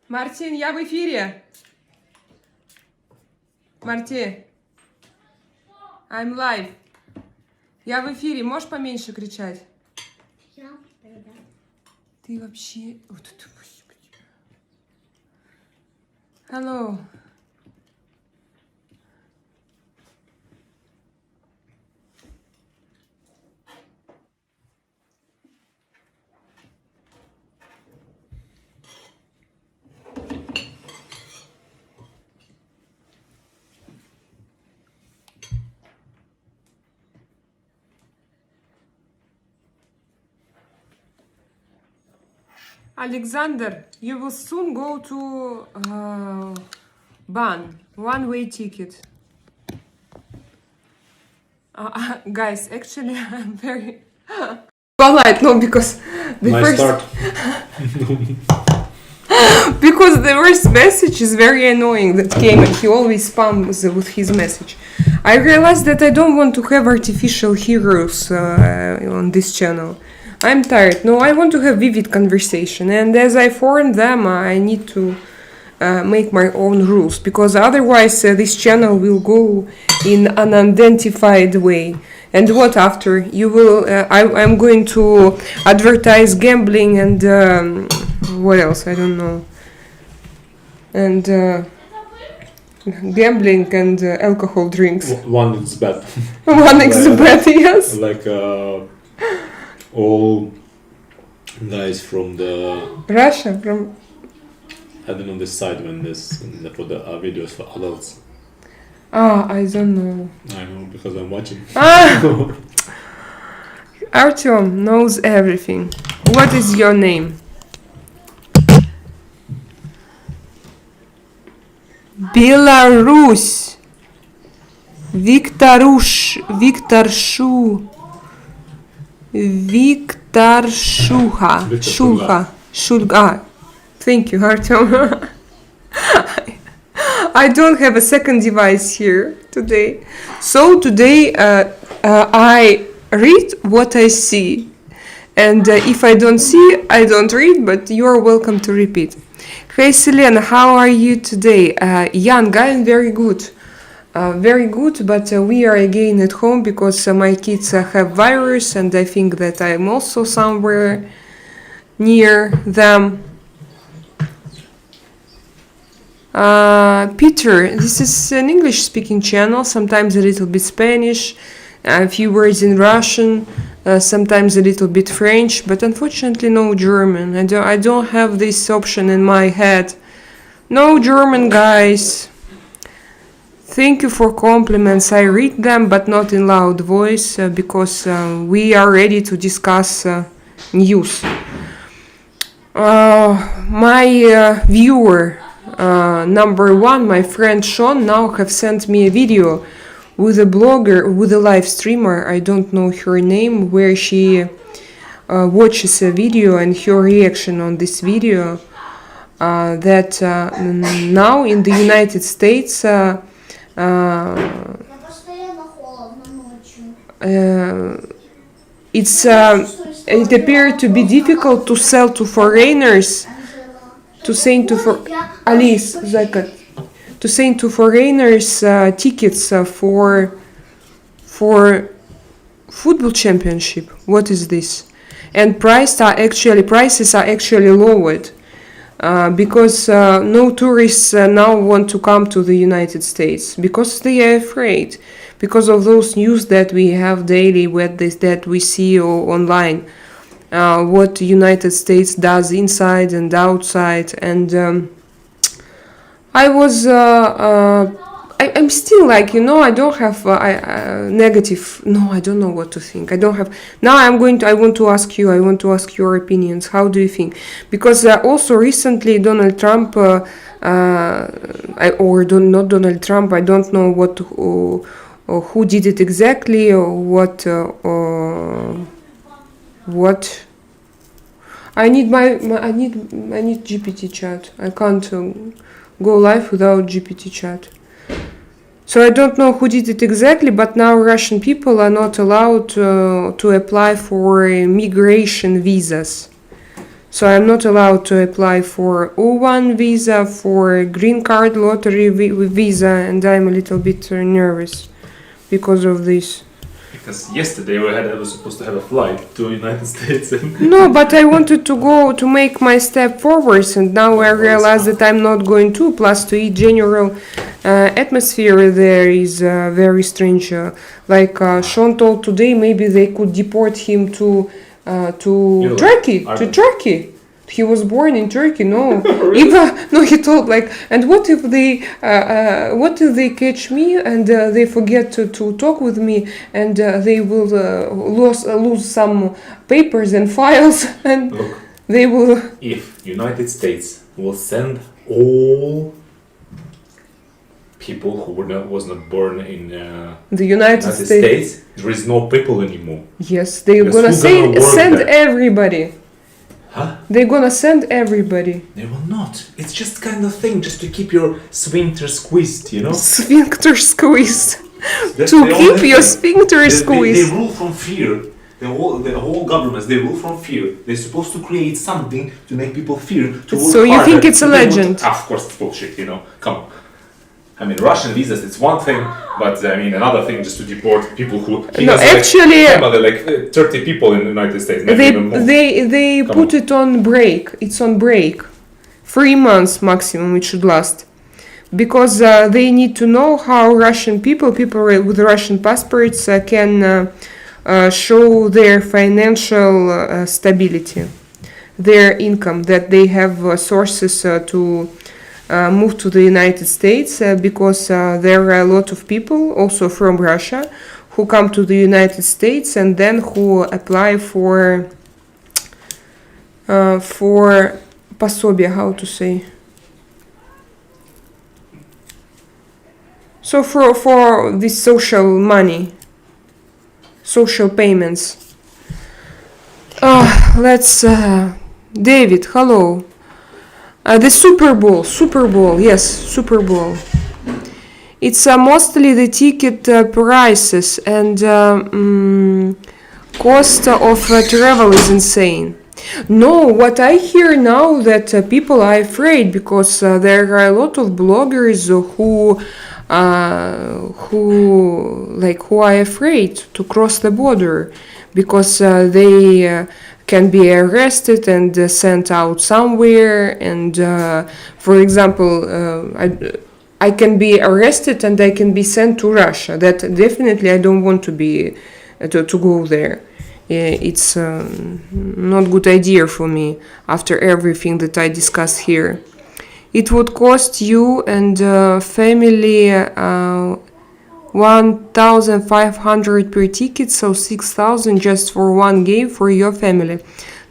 Мартин, я в эфире. Марти, I'm live. Я в эфире. Можешь поменьше кричать? Ты вообще... Вот это, господи. Hello. Alexander, you will soon go to ban. One-way ticket. Guys, actually, I'm very polite. No, because the Nice first start. because the first message is very annoying that came, and he always spams with his message. I realized that I don't want to have artificial heroes on this channel. I'm tired. No, I want to have vivid conversation, and as I form them, I need to make my own rules, because otherwise this channel will go in an unidentified way. And what after? You will? I'm going to advertise gambling and what else? I don't know. And gambling and alcohol drinks. One is bad. One exhibit, yes. Like all guys from the Russia, from I don't know this side when this for the videos for adults. I don't know. I know because I'm watching. Artyom knows everything. What is your name? Belarus. Viktor Shulga. Thank you, Artyom. I don't have a second device here today. So today I read what I see. And if I don't see, I don't read, but you are welcome to repeat. Hey Selena, how are you today? Young, I'm very good. Very good, but we are again at home because my kids have virus, and I think that I'm also somewhere near them. Peter, this is an English-speaking channel, sometimes a little bit Spanish, a few words in Russian, sometimes a little bit French, but unfortunately no German. I don't have this option in my head. No German, guys. Thank you for compliments. I read them, but not in loud voice, because we are ready to discuss news. My viewer number one, my friend Sean, now have sent me a video with a blogger, with a live streamer, I don't know her name, where she watches a video and her reaction on this video, that now in the United States it appeared to be difficult to sell to foreigners, to send to foreigners tickets for football championship. What is this? And prices are actually lowered because no tourists now want to come to the United States because they are afraid, because of those news that we have daily, that we see online. What the United States does inside and outside, and I'm still like, I don't have negative. No, I don't know what to think. I don't have. Now I want to ask you. I want to ask your opinions. How do you think? Because also recently Donald Trump, not Donald Trump. I don't know what or who did it exactly, or what. What? I need I need GPT chat. I can't go live without GPT chat. So I don't know who did it exactly, but now Russian people are not allowed to apply for migration visas. So I'm not allowed to apply for O1 visa, for green card lottery visa, and I'm a little bit nervous because of this. Because yesterday I was supposed to have a flight to United States. No, but I wanted to go to make my step forwards, and now I realize that I'm not going to. Plus, to general atmosphere there is very strange. Like Sean told today, maybe they could deport him to Turkey. To Turkey. He was born in Turkey. No, no. He told like, and what if they catch me and they forget to talk with me and they will lose some papers and files and Look, they will. if United States will send all people who was not born in The United States. there is no people anymore. Yes, they're Because gonna who's gonna work send there? everybody. Huh? They're gonna send everybody. They will not. It's just kind of thing, just to keep your sphincter squeezed, you know? Sphincter squeezed. That's To the keep only your thing. sphincter They squeezed. rule from fear. The whole governments, they rule from fear. They're supposed to create something to make people fear to work So you harder. think it's a They want- legend? Of course it's bullshit, you know. Come on. I mean, Russian visas, it's one thing, but I mean, another thing just to deport people who... No, actually, like 30 people in the United States, maybe even more. they Come put it on break. It's on break. 3 months maximum it should last. Because they need to know how Russian people with Russian passports can show their financial stability, their income, that they have sources to move to the United States, because there are a lot of people also from Russia who come to the United States and then who apply for пособие, how to say. So for this social money, social payments. Let's David, hello. The Super Bowl, yes, Super Bowl. It's mostly the ticket prices and cost of travel is insane. No, what I hear now that people are afraid because there are a lot of bloggers who are afraid to cross the border because they can be arrested and sent out somewhere. And for example, I can be arrested and I can be sent to Russia. That definitely I don't want to be to go there. It's not good idea for me after everything that I discussed here. It would cost you and family 1,500 per ticket, so 6,000 just for one game for your family,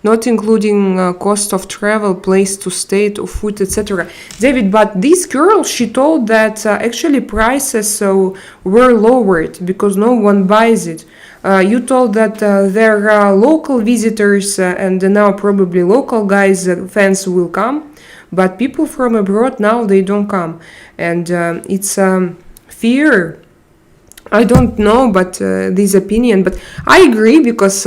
not including cost of travel, place to stay, to food, etc. David, but this girl, she told that actually prices were lowered because no one buys it. You told that there are local visitors and now probably local guys, fans will come, but people from abroad now they don't come, and it's fear. I don't know, but this opinion, but I agree because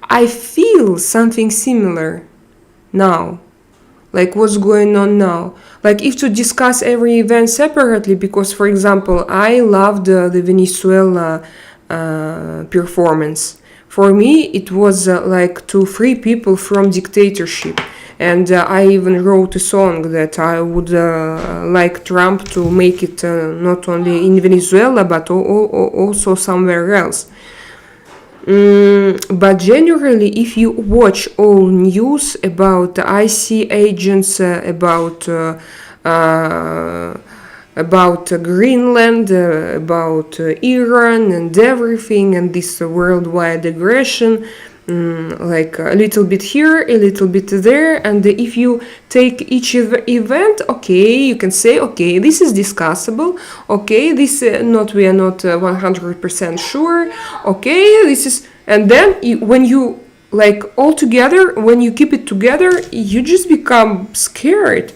I feel something similar now, like what's going on now. Like if to discuss every event separately, because for example, I loved the Venezuela performance. For me, it was like to free people from dictatorship. And I even wrote a song that I would like Trump to make it not only in Venezuela, but also somewhere else. But generally, if you watch all news about IC agents, about Greenland, about Iran and everything, and this worldwide aggression, like a little bit here, a little bit there, and if you take each event, okay, you can say, okay, this is discussable, okay, this we are not 100% sure, okay, this is, and then when you like all together, when you keep it together, you just become scared,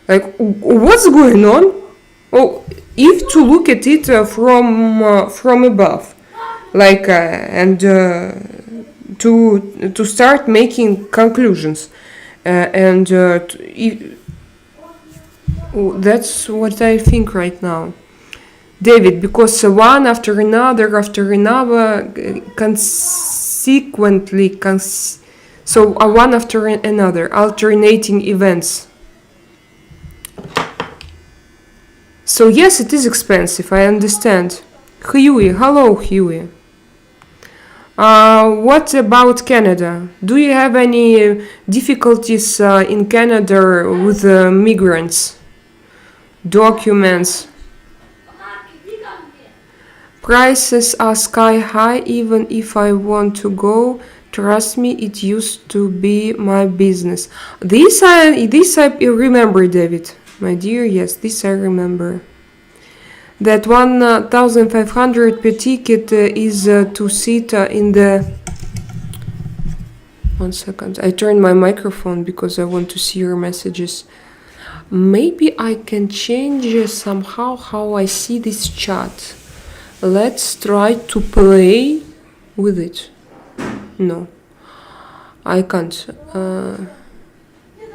like what's going on? Oh, if to look at it from above, like and to start making conclusions, That's what I think right now, David, because one after another, consequently, so one after another, alternating events. So yes, it is expensive, I understand. Huey, hello Huey. What about Canada? Do you have any difficulties in Canada with migrants? Documents? Prices are sky high even if I want to go. Trust me, it used to be my business. This I remember, David. My dear, yes, this I remember. That 1,500 per ticket is to sit in the... 1 second. I turned my microphone because I want to see your messages. Maybe I can change somehow how I see this chat. Let's try to play with it. No, I can't.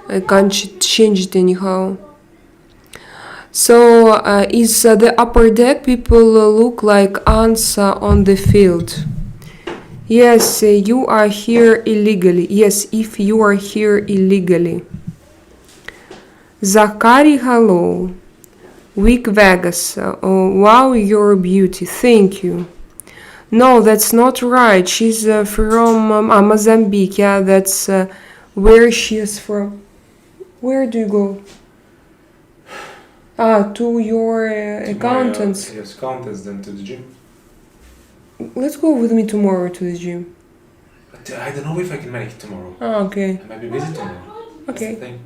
I can't change it anyhow. So, is the upper deck people look like ants on the field? Yes, you are here illegally. Yes, if you are here illegally. Zakari, hello. Week Vegas. Oh, wow, you're a beauty. Thank you. No, that's not right. She's from Mozambique. Yeah, that's where she is from. Where do you go? To your accountants. Yes, accountants, then to the gym. Let's go with me tomorrow to the gym. But I don't know if I can make it tomorrow. Okay. I might be busy tomorrow. That's Okay. the thing.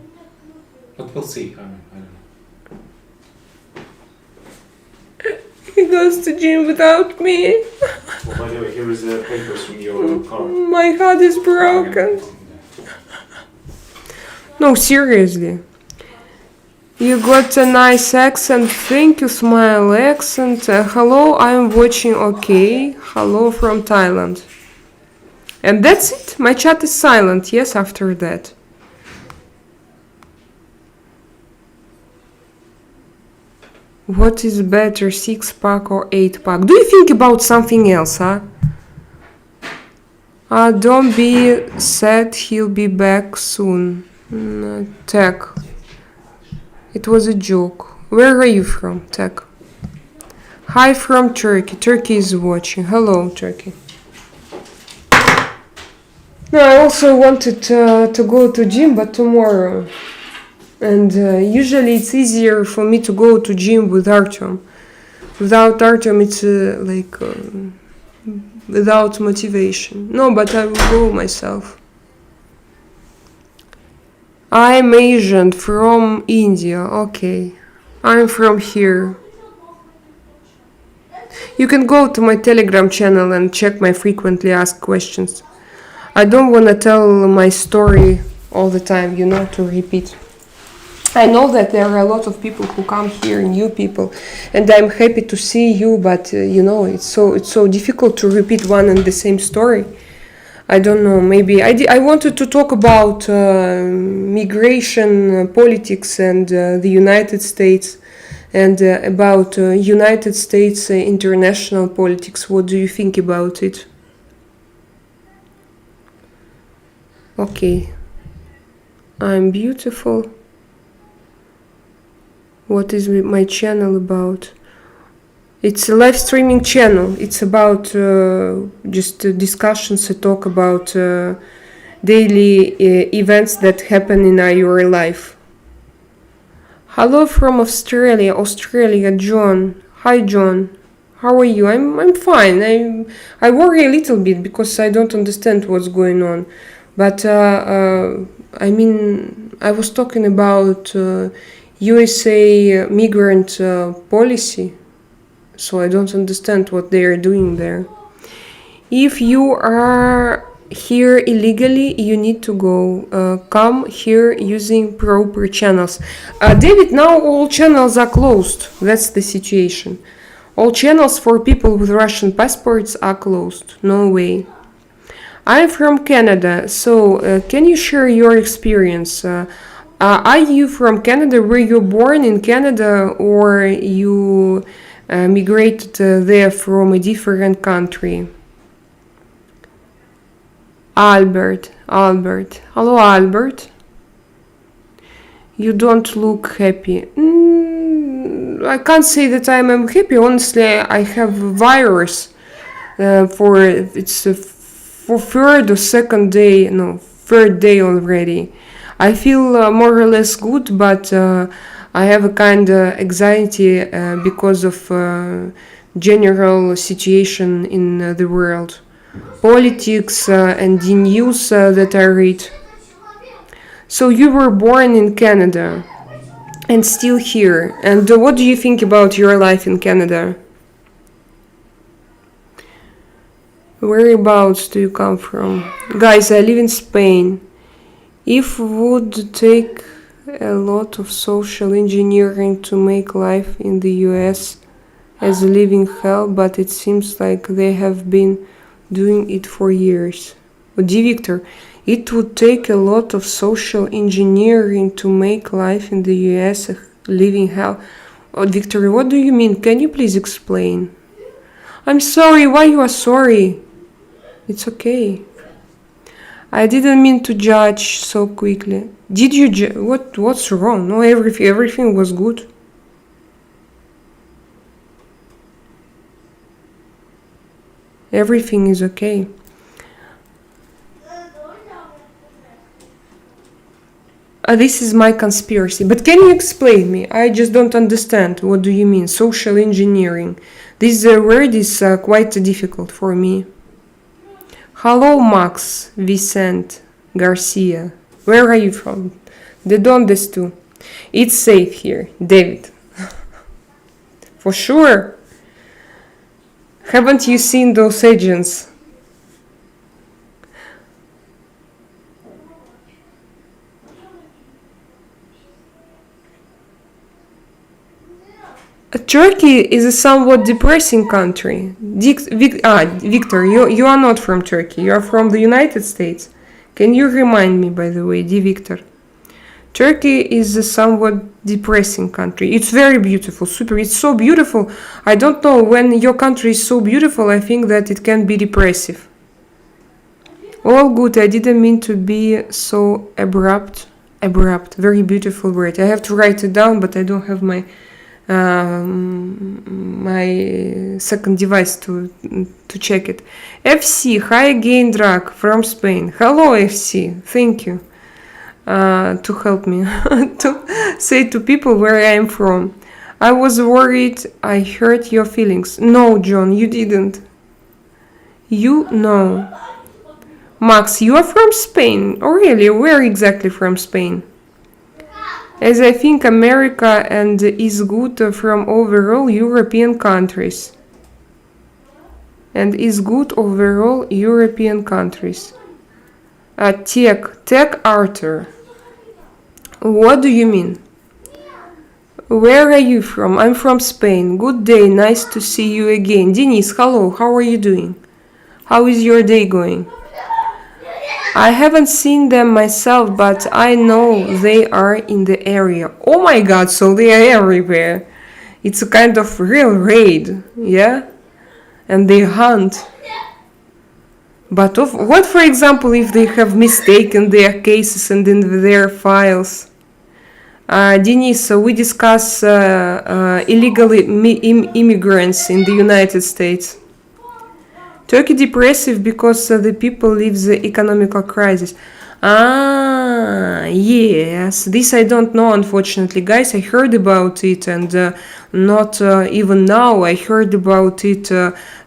But we'll see. I don't know. He goes to gym without me. Well, by the way, here is the papers from your car. My heart is broken. No, seriously. You got a nice accent. Thank you, smile accent. Hello, I'm watching. Okay. Hello from Thailand. And that's it. My chat is silent. Yes, after that. What is better, 6-pack or 8-pack? Do you think about something else, huh? Don't be sad, he'll be back soon. Tech. It was a joke. Where are you from, Tech? Hi from Turkey. Turkey is watching. Hello, Turkey. No, I also wanted to go to gym, but tomorrow. And usually it's easier for me to go to gym with Artyom. Without Artyom, it's without motivation. No, but I will go myself. I'm Asian from India. Okay. I'm from here. You can go to my Telegram channel and check my frequently asked questions. I don't want to tell my story all the time, to repeat. I know that there are a lot of people who come here, new people, and I'm happy to see you, but it's so difficult to repeat one and the same story. I don't know, maybe I wanted to talk about migration politics and the United States, and about United States international politics. What do you think about it? Okay. I'm beautiful. What is my channel about? It's a live streaming channel. It's about just discussions to talk about daily events that happen in your life. Hello from Australia, John. Hi, John. How are you? I'm fine. I worry a little bit because I don't understand what's going on. But I was talking about USA migrant policy, so I don't understand what they are doing there. If you are here illegally, you need to go. Come here using proper channels. David, now all channels are closed. That's the situation. All channels for people with Russian passports are closed. No way. I'm from Canada, so can you share your experience? Are you from Canada? Were you born in Canada or you migrated there from a different country? Albert. Hello, Albert. You don't look happy. I can't say that I'm happy. Honestly, I have a virus. For third or second day, no, third day already. I feel more or less good, but I have a kind of anxiety because of general situation in the world, politics and the news that I read. So you were born in Canada and still here. And what do you think about your life in Canada? Whereabouts do you come from? Guys, I live in Spain. If would take a lot of social engineering to make life in the US as a living hell, but it seems like they have been doing it for years. Victor, it would take a lot of social engineering to make life in the US a living hell. Victor, what do you mean? Can you please explain? I'm sorry, why you are sorry? It's okay. I didn't mean to judge so quickly. Did you what's wrong? No, everything was good. Everything is okay. This is my conspiracy. But can you explain me? I just don't understand. What do you mean? Social engineering. This word is quite difficult for me. Hello, Max Vicente Garcia. Where are you from? De donde es tú? It's safe here. David. For sure. Haven't you seen those agents? Turkey is a somewhat depressing country. Victor, you are not from Turkey. You are from the United States. Can you remind me, by the way, Victor? Turkey is a somewhat depressing country. It's very beautiful, super. It's so beautiful. I don't know, when your country is so beautiful, I think that it can be depressive. All good. I didn't mean to be so abrupt. Abrupt. Very beautiful word. I have to write it down, but I don't have my second device to check it. FC, hi again, Drak from Spain. Hello, FC. Thank you to help me to say to people where I am from. I was worried I hurt your feelings. No, John, you didn't. You know. Max, you are from Spain. Oh, really? Where exactly from Spain? As I think America and is good from overall European countries. And is good overall European countries. Tech Arthur. What do you mean? Where are you from? I'm from Spain. Good day, nice to see you again. Denise, hello, how are you doing? How is your day going? I haven't seen them myself, but I know they are in the area. Oh my god, so they are everywhere. It's a kind of real raid, yeah? And they hunt. But what, for example, if they have mistaken their cases and in their files? Denise, we discuss illegal immigrants in the United States. Turkey depressive because the people live the economical crisis. Yes. This I don't know, unfortunately. Guys, I heard about it, and not even now. I heard about it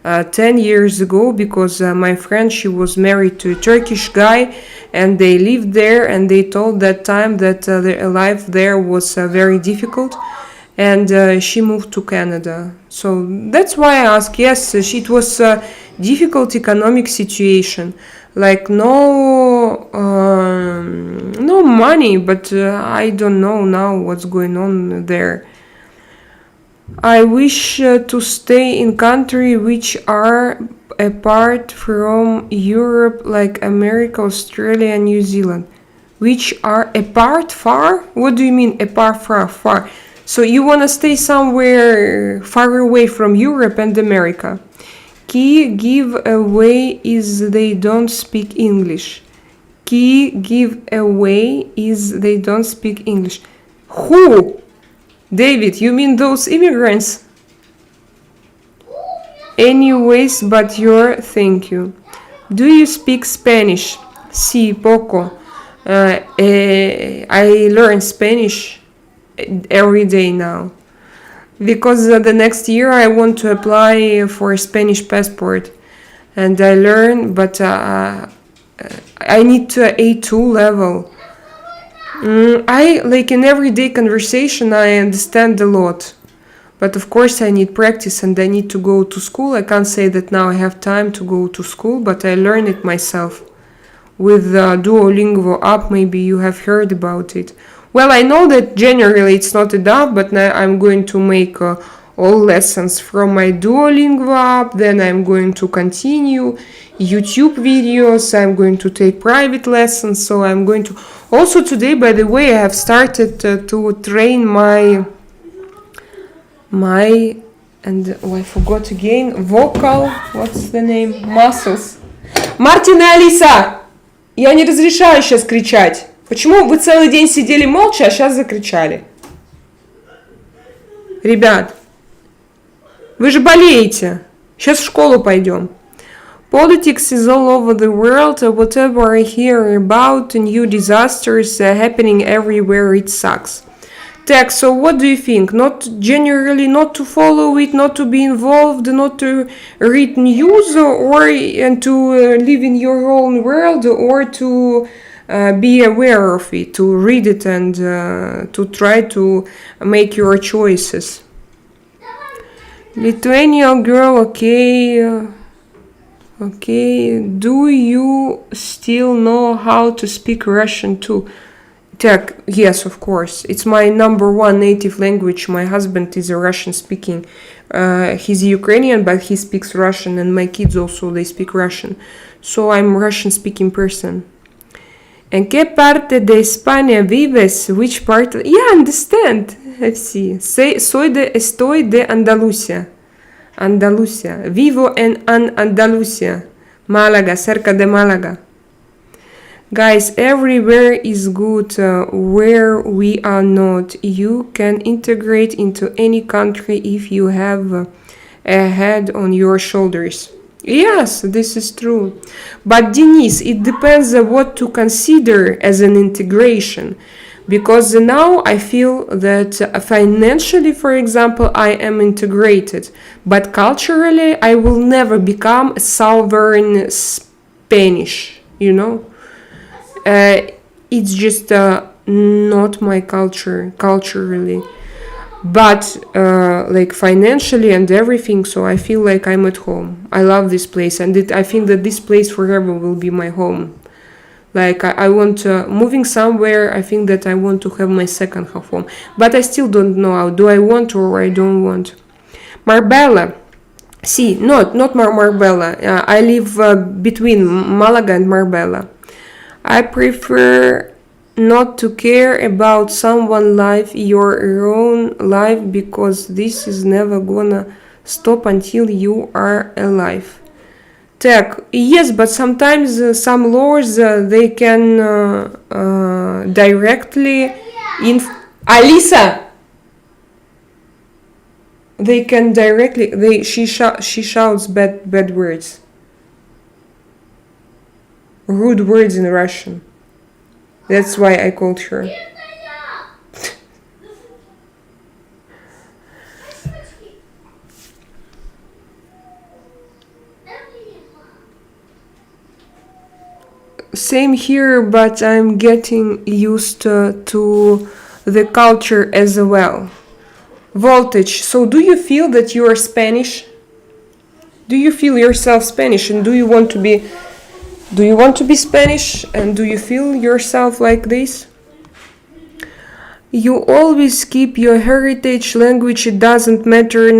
10 years ago because my friend, she was married to a Turkish guy, and they lived there, and they told that time that their life there was very difficult. And she moved to Canada. So that's why I ask. Yes, it was a difficult economic situation. Like no money, but I don't know now what's going on there. I wish to stay in country which are apart from Europe, like America, Australia, and New Zealand, which are apart far? What do you mean apart far? So you want to stay somewhere far away from Europe and America. Key giveaway is they don't speak English. Key giveaway is they don't speak English. Who? David, you mean those immigrants? Anyways, but thank you. Do you speak Spanish? Sí, poco. I learn Spanish every day now. Because the next year I want to apply for a Spanish passport. And I learn, but I need to A2 level. I, like in everyday conversation, I understand a lot. But of course I need practice and I need to go to school. I can't say that now I have time to go to school, but I learn it myself. With the Duolingo app, maybe you have heard about it. Well, I know that generally it's not enough, but now I'm going to make all lessons from my Duolingo app. Then I'm going to continue YouTube videos. I'm going to take private lessons. So I'm going to... Also today, by the way, I have started to train my I forgot again, vocal, what's the name, muscles. Мартин и Алиса, я не разрешаю сейчас кричать. Почему вы целый день сидели молча, а сейчас закричали? Ребят, вы же болеете. Сейчас в школу пойдем. Politics is all over the world. Whatever I hear about new disasters happening everywhere, it sucks. Tech, so what do you think? Not generally, not to follow it, not to be involved, not to read news, and to live in your own world, or to be aware of it, to read it and to try to make your choices. Lithuanian girl, okay. Okay, do you still know how to speak Russian too? Tech, yes, of course. It's my number one native language. My husband is a Russian speaking. He's Ukrainian, but he speaks Russian, and my kids also, they speak Russian. So I'm a Russian speaking person. ¿En qué parte de España vives? Which part? Yeah, understand. Let's see. Estoy de Andalucía. Andalucía. Vivo en Andalucía. Málaga, cerca de Málaga. Guys, everywhere is good where we are not. You can integrate into any country if you have a head on your shoulders. Yes, this is true. But Denise, it depends on what to consider as an integration. Because now I feel that financially, for example, I am integrated. But culturally, I will never become a Southern Spanish, you know? It's just not my culture, culturally. But like financially and everything, so I feel like I'm at home. I love this place, and I think that this place forever will be my home. Like I want moving somewhere, I think that I want to have my second half home. But I still don't know how. Do I want or I don't want? Marbella. See, not Marbella. I live between Malaga and Marbella. I prefer not to care about someone's life, your own life, because this is never gonna stop until you are alive. Tech, yes, but sometimes some laws they can directly Alisa. They can directly. She shouts bad words. Rude words in Russian. That's why I called her. Same here, but I'm getting used to the culture as well. Voltage. So do you feel that you are Spanish? Do you feel yourself Spanish, and do you want to be Spanish, and do you feel yourself like this? You always keep your heritage language. It doesn't matter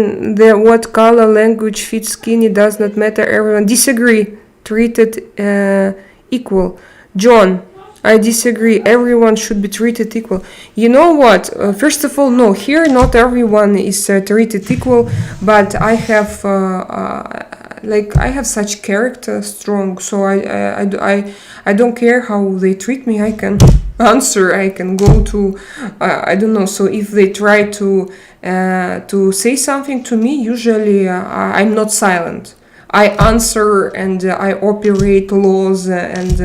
what color language fits skin. It does not matter. Everyone disagree. Treated equal. John, I disagree. Everyone should be treated equal. You know what? First of all, no. Here, not everyone is treated equal. But I have I have such character strong. So I don't care how they treat me. I can answer. I can go to I don't know. So if they try to say something to me, usually I'm not silent. I answer and I operate laws and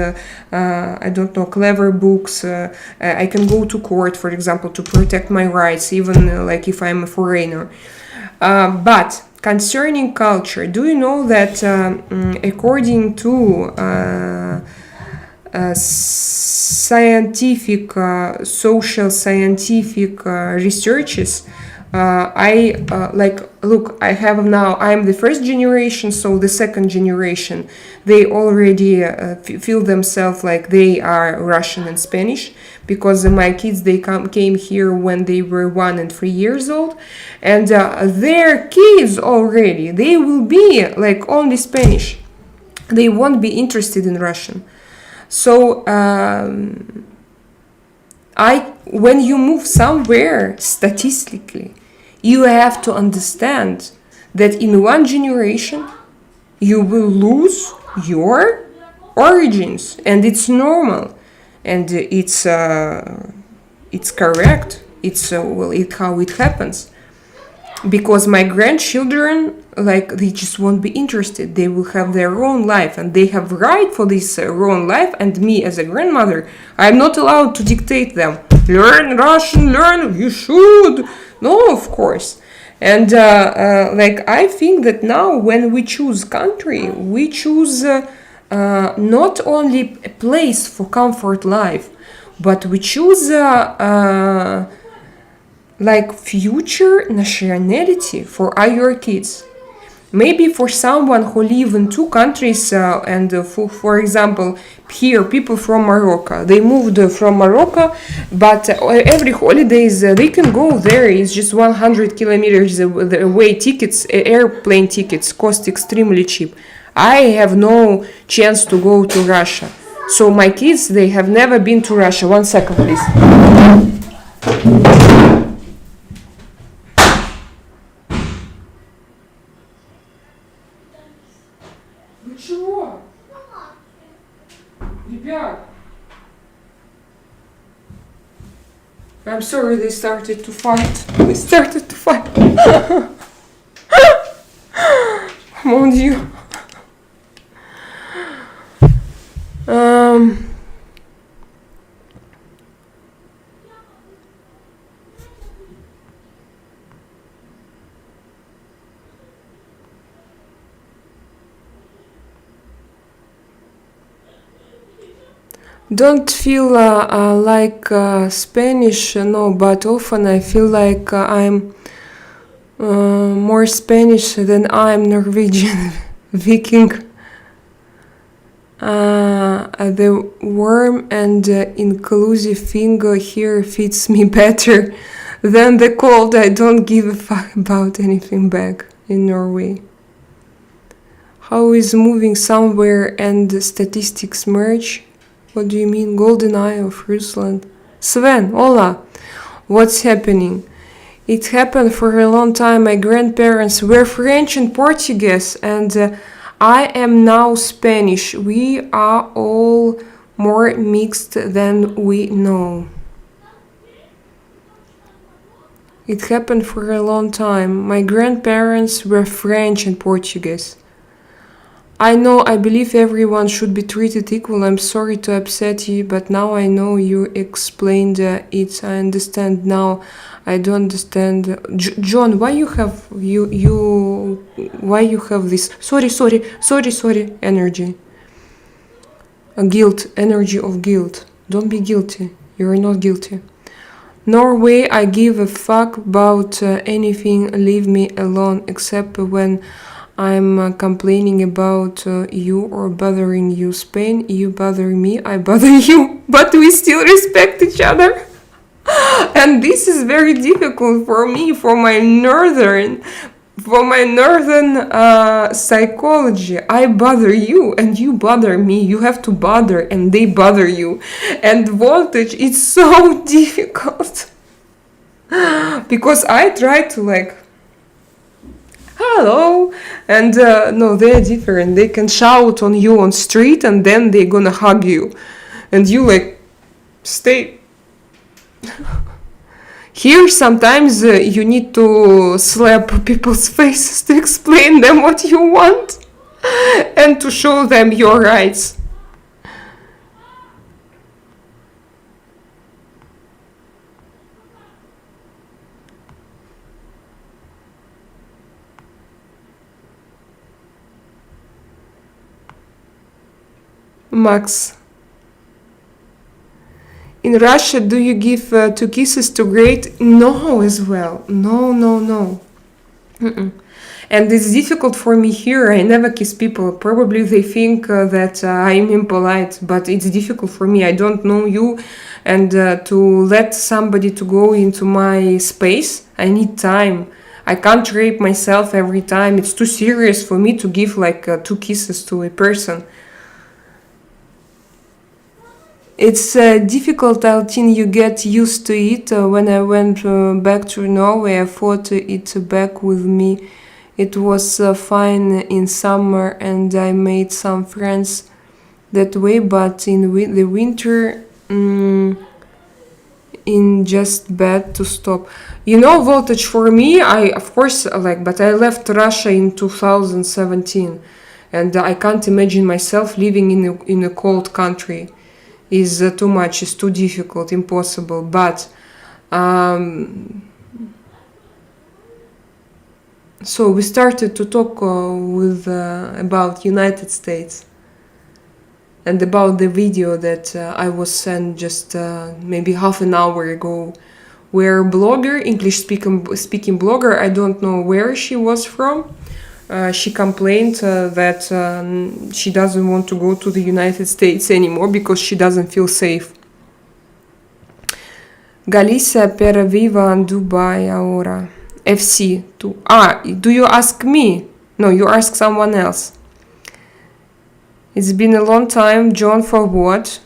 I don't know, clever books. I can go to court, for example, to protect my rights, even like if I'm a foreigner. But concerning culture, do you know that according to scientific, social scientific researches, I'm the first generation, so the second generation, they already feel themselves like they are Russian and Spanish, because my kids, they came here when they were 1 and 3 years old, and their kids already, they will be like only Spanish. They won't be interested in Russian. So when you move somewhere, statistically, you have to understand that in one generation you will lose your origins, and it's normal, and it's correct. It's how it happens. Because my grandchildren, they just won't be interested. They will have their own life, and they have right for this own life. And me, as a grandmother, I'm not allowed to dictate them. Learn Russian, learn. You should. No, of course. And I think that now, when we choose country, we choose not only a place for comfort life, but we choose future nationality for your kids. Maybe for someone who live in two countries, for example, here people from Morocco, they moved from Morocco, but every holidays they can go there. It's just 100 kilometers away. Airplane tickets cost extremely cheap. I have no chance to go to Russia, so my kids, they have never been to Russia. 1 second, please. I'm sorry, they started to fight. Mon Dieu. Don't feel like Spanish, no, but often I feel like I'm more Spanish than I'm Norwegian. Viking. The warm and inclusive thing here fits me better than the cold. I don't give a fuck about anything back in Norway. How is moving somewhere and statistics merge? What do you mean? Golden Eye of Rusland. Sven, hola. What's happening? It happened for a long time. My grandparents were French and Portuguese, and I am now Spanish. We are all more mixed than we know. It happened for a long time. My grandparents were French and Portuguese. I know, I believe everyone should be treated equal. I'm sorry to upset you, but now I know you explained it. I understand now. I don't understand. John, why you have why you have this? Sorry. Energy. Guilt. Energy of guilt. Don't be guilty. You're not guilty. Norway, I give a fuck about anything. Leave me alone, except when I'm complaining about you or bothering you. Spain, you bother me, I bother you, but we still respect each other. And this is very difficult for me, for my northern psychology. I bother you and you bother me. You have to bother and they bother you. And voltage, it's so difficult. Because I try to like, hello, and no, they're different. They can shout on you on street and then they're gonna hug you. And you like, stay. Here sometimes you need to slap people's faces to explain them what you want and to show them your rights. Max. In Russia, do you give 2 kisses to great? No, as well. No. Mm-mm. And it's difficult for me here. I never kiss people. Probably they think that I'm impolite, but it's difficult for me. I don't know you, and to let somebody to go into my space, I need time. I can't rape myself every time. It's too serious for me to give like 2 kisses to a person. It's difficult until you get used to it. When I went back to Norway, I thought it back with me. It was fine in summer and I made some friends that way, but in the winter, in just bad to stop. You know, voltage for me, I of course like, but I left Russia in 2017 and I can't imagine myself living in a cold country. Is too much, is too difficult, impossible. But so we started to talk with about United States and about the video that I was sent just maybe half an hour ago, where blogger, English speaking blogger, I don't know where she was from. She complained that she doesn't want to go to the United States anymore because she doesn't feel safe. Galicia per viva in Dubai ahora. FC. Do you ask me? No, you ask someone else. It's been a long time, John, for what?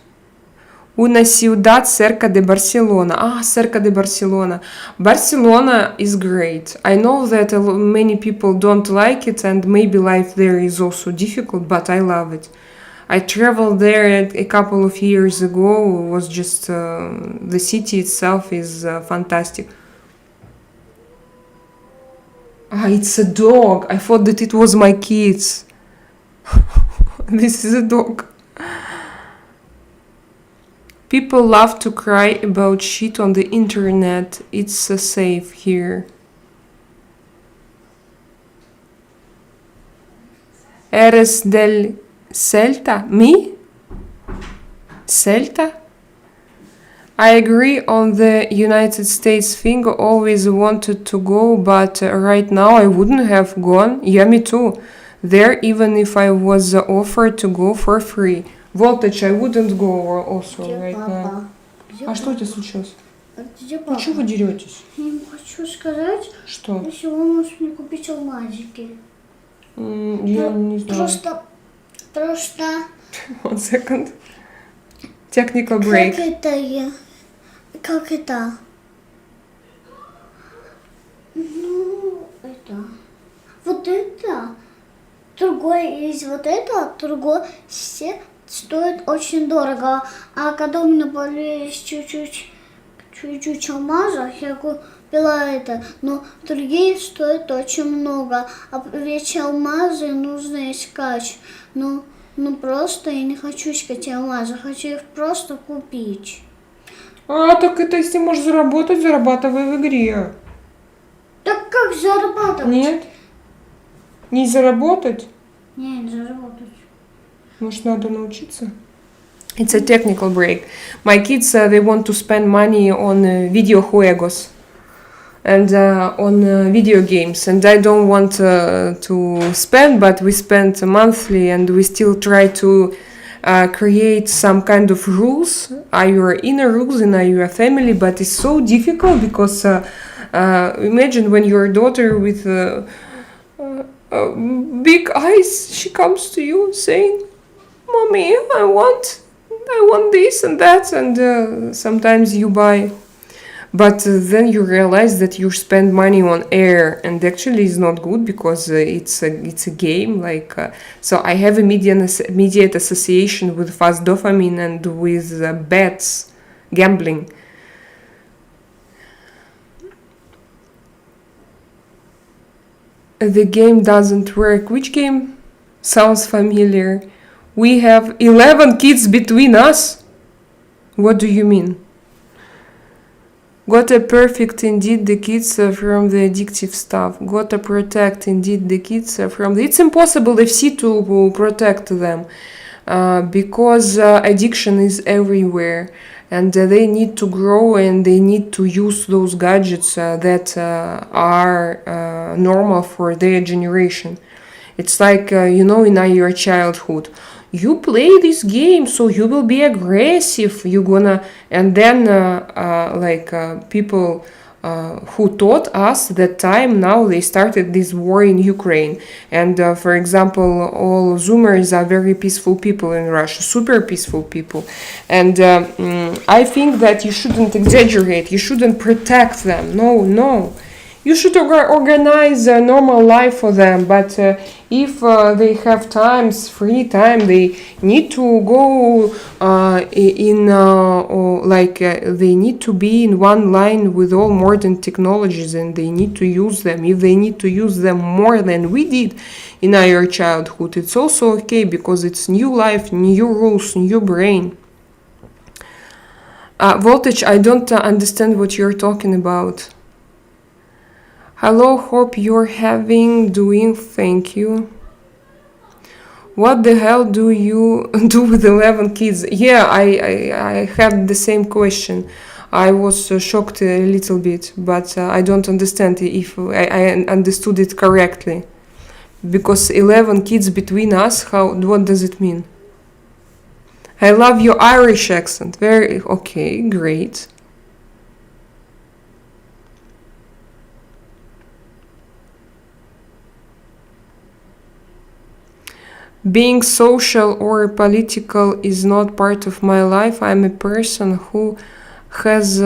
Una ciudad cerca de Barcelona. Cerca de Barcelona. Barcelona is great. I know that many people don't like it and maybe life there is also difficult, but I love it. I traveled there a couple of years ago. It was just, the city itself is fantastic. It's a dog. I thought that it was my kids. This is a dog. People love to cry about shit on the internet. It's safe here. Eres del Celta? Me? Celta? I agree on the United States thing. Always wanted to go, but right now I wouldn't have gone. Yeah, me too. There, even if I was offered to go for free. Voltage, I wouldn't go also Где right папа? now. Где А что у тебя случилось? Где Ну папа? что вы деретесь? Я ему хочу сказать, Что? если он может мне купить алмазики. Я не знаю. Просто 1 second. Technical break. Как это? Ну, это. Вот это. Другой есть вот это, другой все стоит очень дорого. А когда у меня были чуть-чуть алмазов, я купила это. Но другие стоят очень много. А ведь алмазы нужно искать. Ну просто я не хочу искать алмазы, хочу их просто купить. Так это если можешь заработать, зарабатывай в игре. Так как зарабатывать? Нет? Не заработать? Не заработать. Может, надо научиться? It's a technical break. My kids, they want to spend money on videojuegos and on video games. And I don't want to spend, but we spend monthly and we still try to create some kind of rules, are your inner rules in your family, but it's so difficult because imagine when your daughter with big eyes, she comes to you saying, "Mommy, I want this and that," and sometimes you buy. But then you realize that you spend money on air, and actually it's not good because it's a game. So I have immediate association with fast dopamine and with bets, gambling. The game doesn't work. Which game? Sounds familiar. We have 11 kids between us. What do you mean? Gotta perfect indeed the kids from the addictive stuff. Gotta protect indeed the kids from the... It's impossible FC to protect them because addiction is everywhere, and they need to grow and they need to use those gadgets that are normal for their generation. It's like, in your childhood. You play this game, so you will be aggressive. You're gonna, and then people who taught us that time, now they started this war in Ukraine. And for example, all Zoomers are very peaceful people in Russia, super peaceful people. And I think that you shouldn't exaggerate. You shouldn't protect them. No. You should organize a normal life for them, but if they have free time, they need to go they need to be in one line with all modern technologies, and they need to use them. If they need to use them more than we did in our childhood, it's also okay because it's new life, new rules, new brain. Voltage, I don't understand what you're talking about. Hello, hope you're doing, thank you. What the hell do you do with 11 kids? Yeah, I had the same question. I was shocked a little bit, but I don't understand if I understood it correctly. Because 11 kids between us, what does it mean? I love your Irish accent. Okay, great. Being social or political is not part of my life. I'm a person who has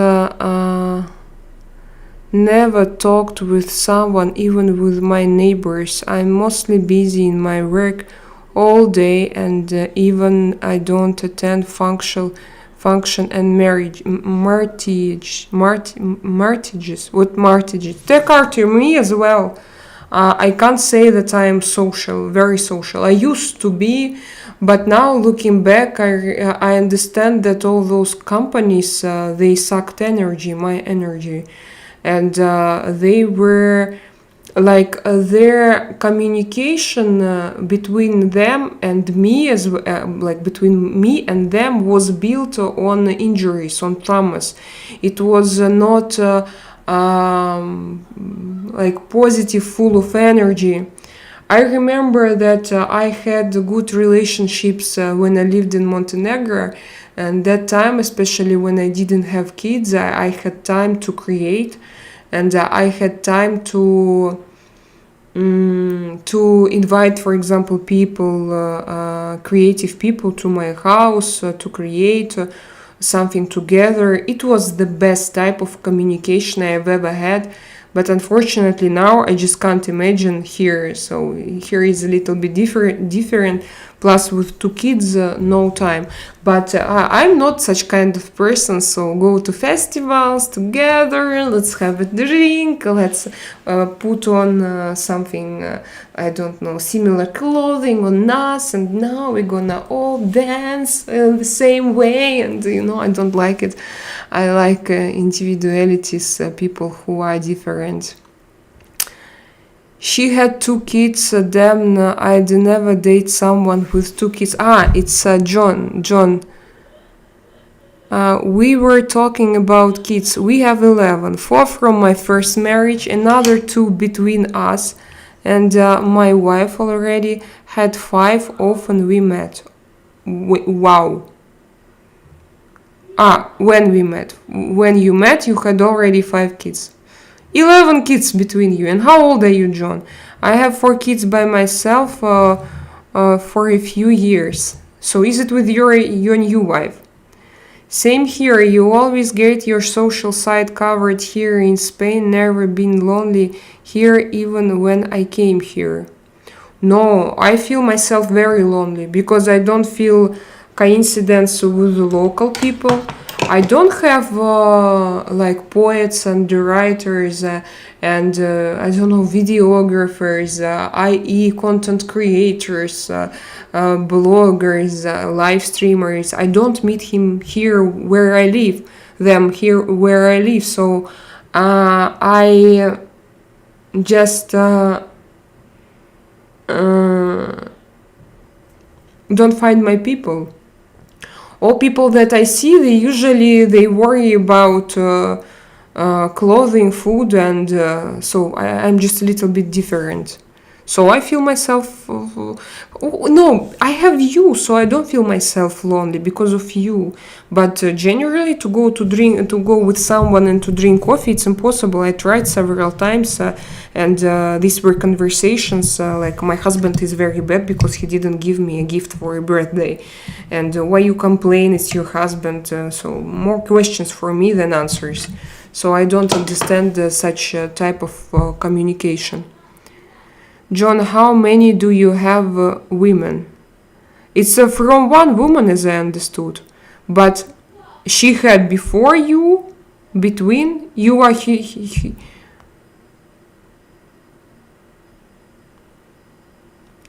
never talked with someone, even with my neighbors. I'm mostly busy in my work all day, and even I don't attend function and marriages. What marriages? They occur to me as well. I can't say that I'm social, very social. I used to be, but now looking back, I understand that all those companies, they sucked my energy. And they were like their communication between them and me, between me and them was built on injuries, on traumas. It was not... positive, full of energy. I remember that I had good relationships when I lived in Montenegro, and that time, especially when I didn't have kids, I had time to create, and I had time to invite, for example, creative people to my house to create something together. It was the best type of communication I have ever had, but unfortunately now I just can't imagine here. So here is a little bit different. Plus with 2 kids, no time. But I'm not such kind of person, so go to festivals together, let's have a drink, let's put on something, I don't know, similar clothing on us, and now we're gonna all dance the same way, and I don't like it. I like individualities, people who are different. She had 2 kids, damn, I'd never date someone with 2 kids. It's John. We were talking about kids. We have 11, 4 from my first marriage, another 2 between us, and my wife already had 5, often we met. Wow. When we met. When you met, you had already 5 kids. 11 kids between you. And how old are you, John? I have 4 kids by myself for a few years. So is it with your new wife? Same here. You always get your social side covered here in Spain. Never been lonely here even when I came here. No, I feel myself very lonely because I don't feel coincidence with the local people. I don't have like poets and writers and I don't know, videographers, i.e. content creators, bloggers, live streamers. I don't meet him here where I live, them here where I live. So I just don't find my people. All people that I see, they worry about clothing, food, and so I'm just a little bit different. So I feel myself. No, I have you, so I don't feel myself lonely because of you. But generally, to go with someone and to drink coffee, it's impossible. I tried several times, and these were conversations. Like my husband is very bad because he didn't give me a gift for a birthday, and why you complain? It's your husband. So more questions for me than answers. So I don't understand such type of communication. John, how many do you have women? It's from one woman, as I understood. But she had before you, between, you are he.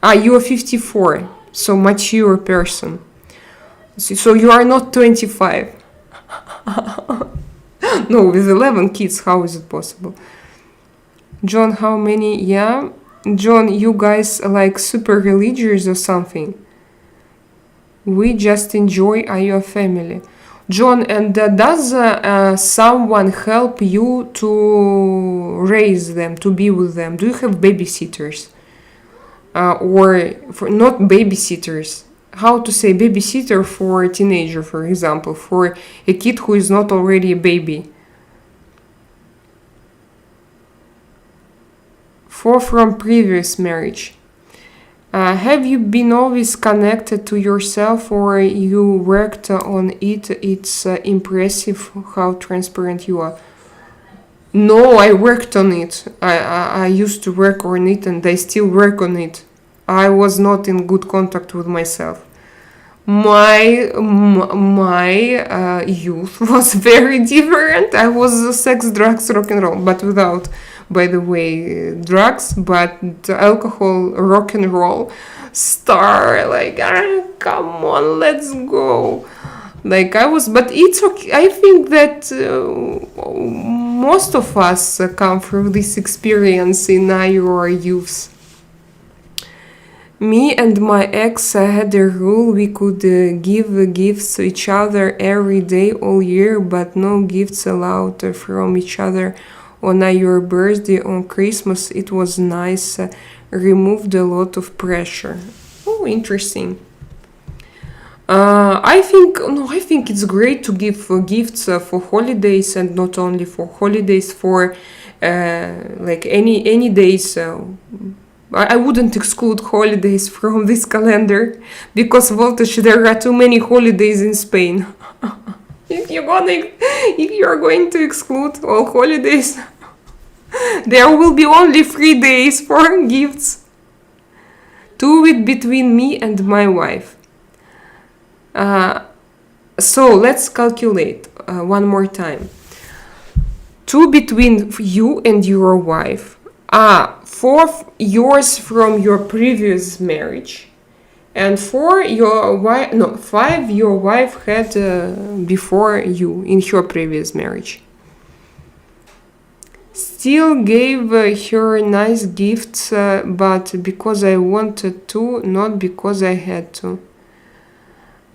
You are 54, so mature person. So you are not 25. No, with 11 kids, how is it possible? John, how many? Yeah. John, you guys are like super religious or something. We just enjoy your family. John, and does someone help you to raise them, to be with them? Do you have babysitters? Or for not babysitters? How to say babysitter for a teenager, for example, for a kid who is not already a baby? From previous marriage. Have you been always connected to yourself or you worked on it? It's impressive how transparent you are. No, I worked on it. I used to work on it and I still work on it. I was not in good contact with myself. My youth was very different. I was sex, drugs, rock and roll, but without, by the way, drugs, but alcohol, rock and roll, star, like, come on, let's go. Like I was, but it's okay. I think that most of us come from this experience in our youth. Me and my ex had a rule we could give gifts to each other every day all year, but no gifts allowed from each other on your birthday, on Christmas. It was nice, removed a lot of pressure. Oh, interesting. I think it's great to give gifts for holidays, and not only for holidays, for like any days. I wouldn't exclude holidays from this calendar because voltage there are too many holidays in Spain. If you're going to exclude all holidays, there will be only 3 days for gifts. 2 with between me and my wife. So let's calculate one more time. 2 between you and your wife. 4 yours from your previous marriage, and 4 your wife. No, 5 your wife had before you in her previous marriage. Still gave her nice gifts, but because I wanted to, not because I had to.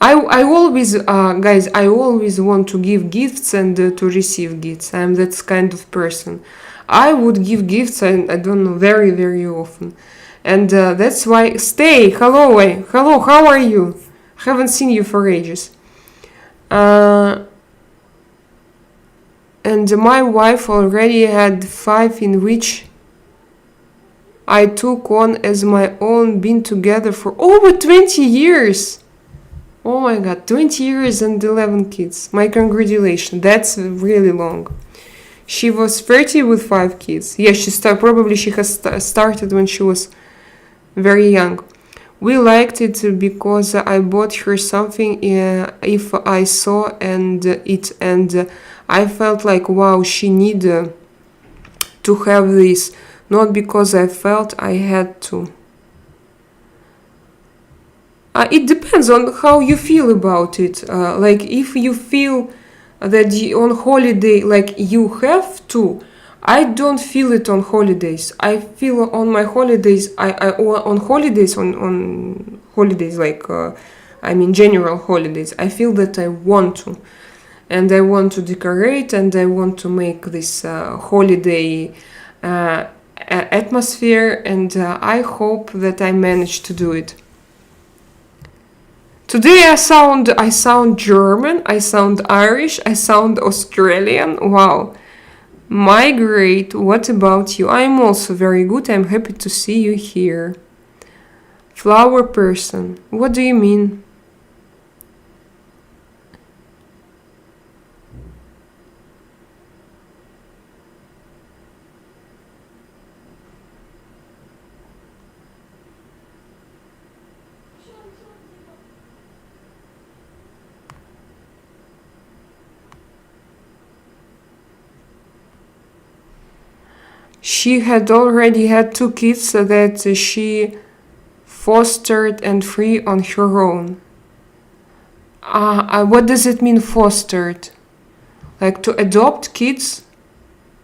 I always, guys, I always want to give gifts and to receive gifts. I'm that kind of person. I would give gifts, I don't know, very, very often. And that's why, hello, how are you? Haven't seen you for ages. And my wife already had 5 in which I took on as my own, been together for over 20 years. Oh my god, 20 years and 11 kids. My congratulations, that's really long. She was 30 with 5 kids. Yes, probably she has started when she was very young. We liked it because I bought her something if I saw and I felt like, wow, she needed to have this, not because I felt I had to. It depends on how you feel about it. Like if you feel that on holiday, like you have to, I don't feel it on holidays. I feel on my holidays, on holidays like I mean general holidays, I feel that I want to. And I want to decorate and I want to make this holiday atmosphere, and I hope that I manage to do it. Today I sound German, I sound Irish, I sound Australian. Wow. My great, what about you? I'm also very good. I'm happy to see you here. Flower person. What do you mean? She had already had 2 kids that she fostered and free on her own. What does it mean, fostered? Like to adopt kids?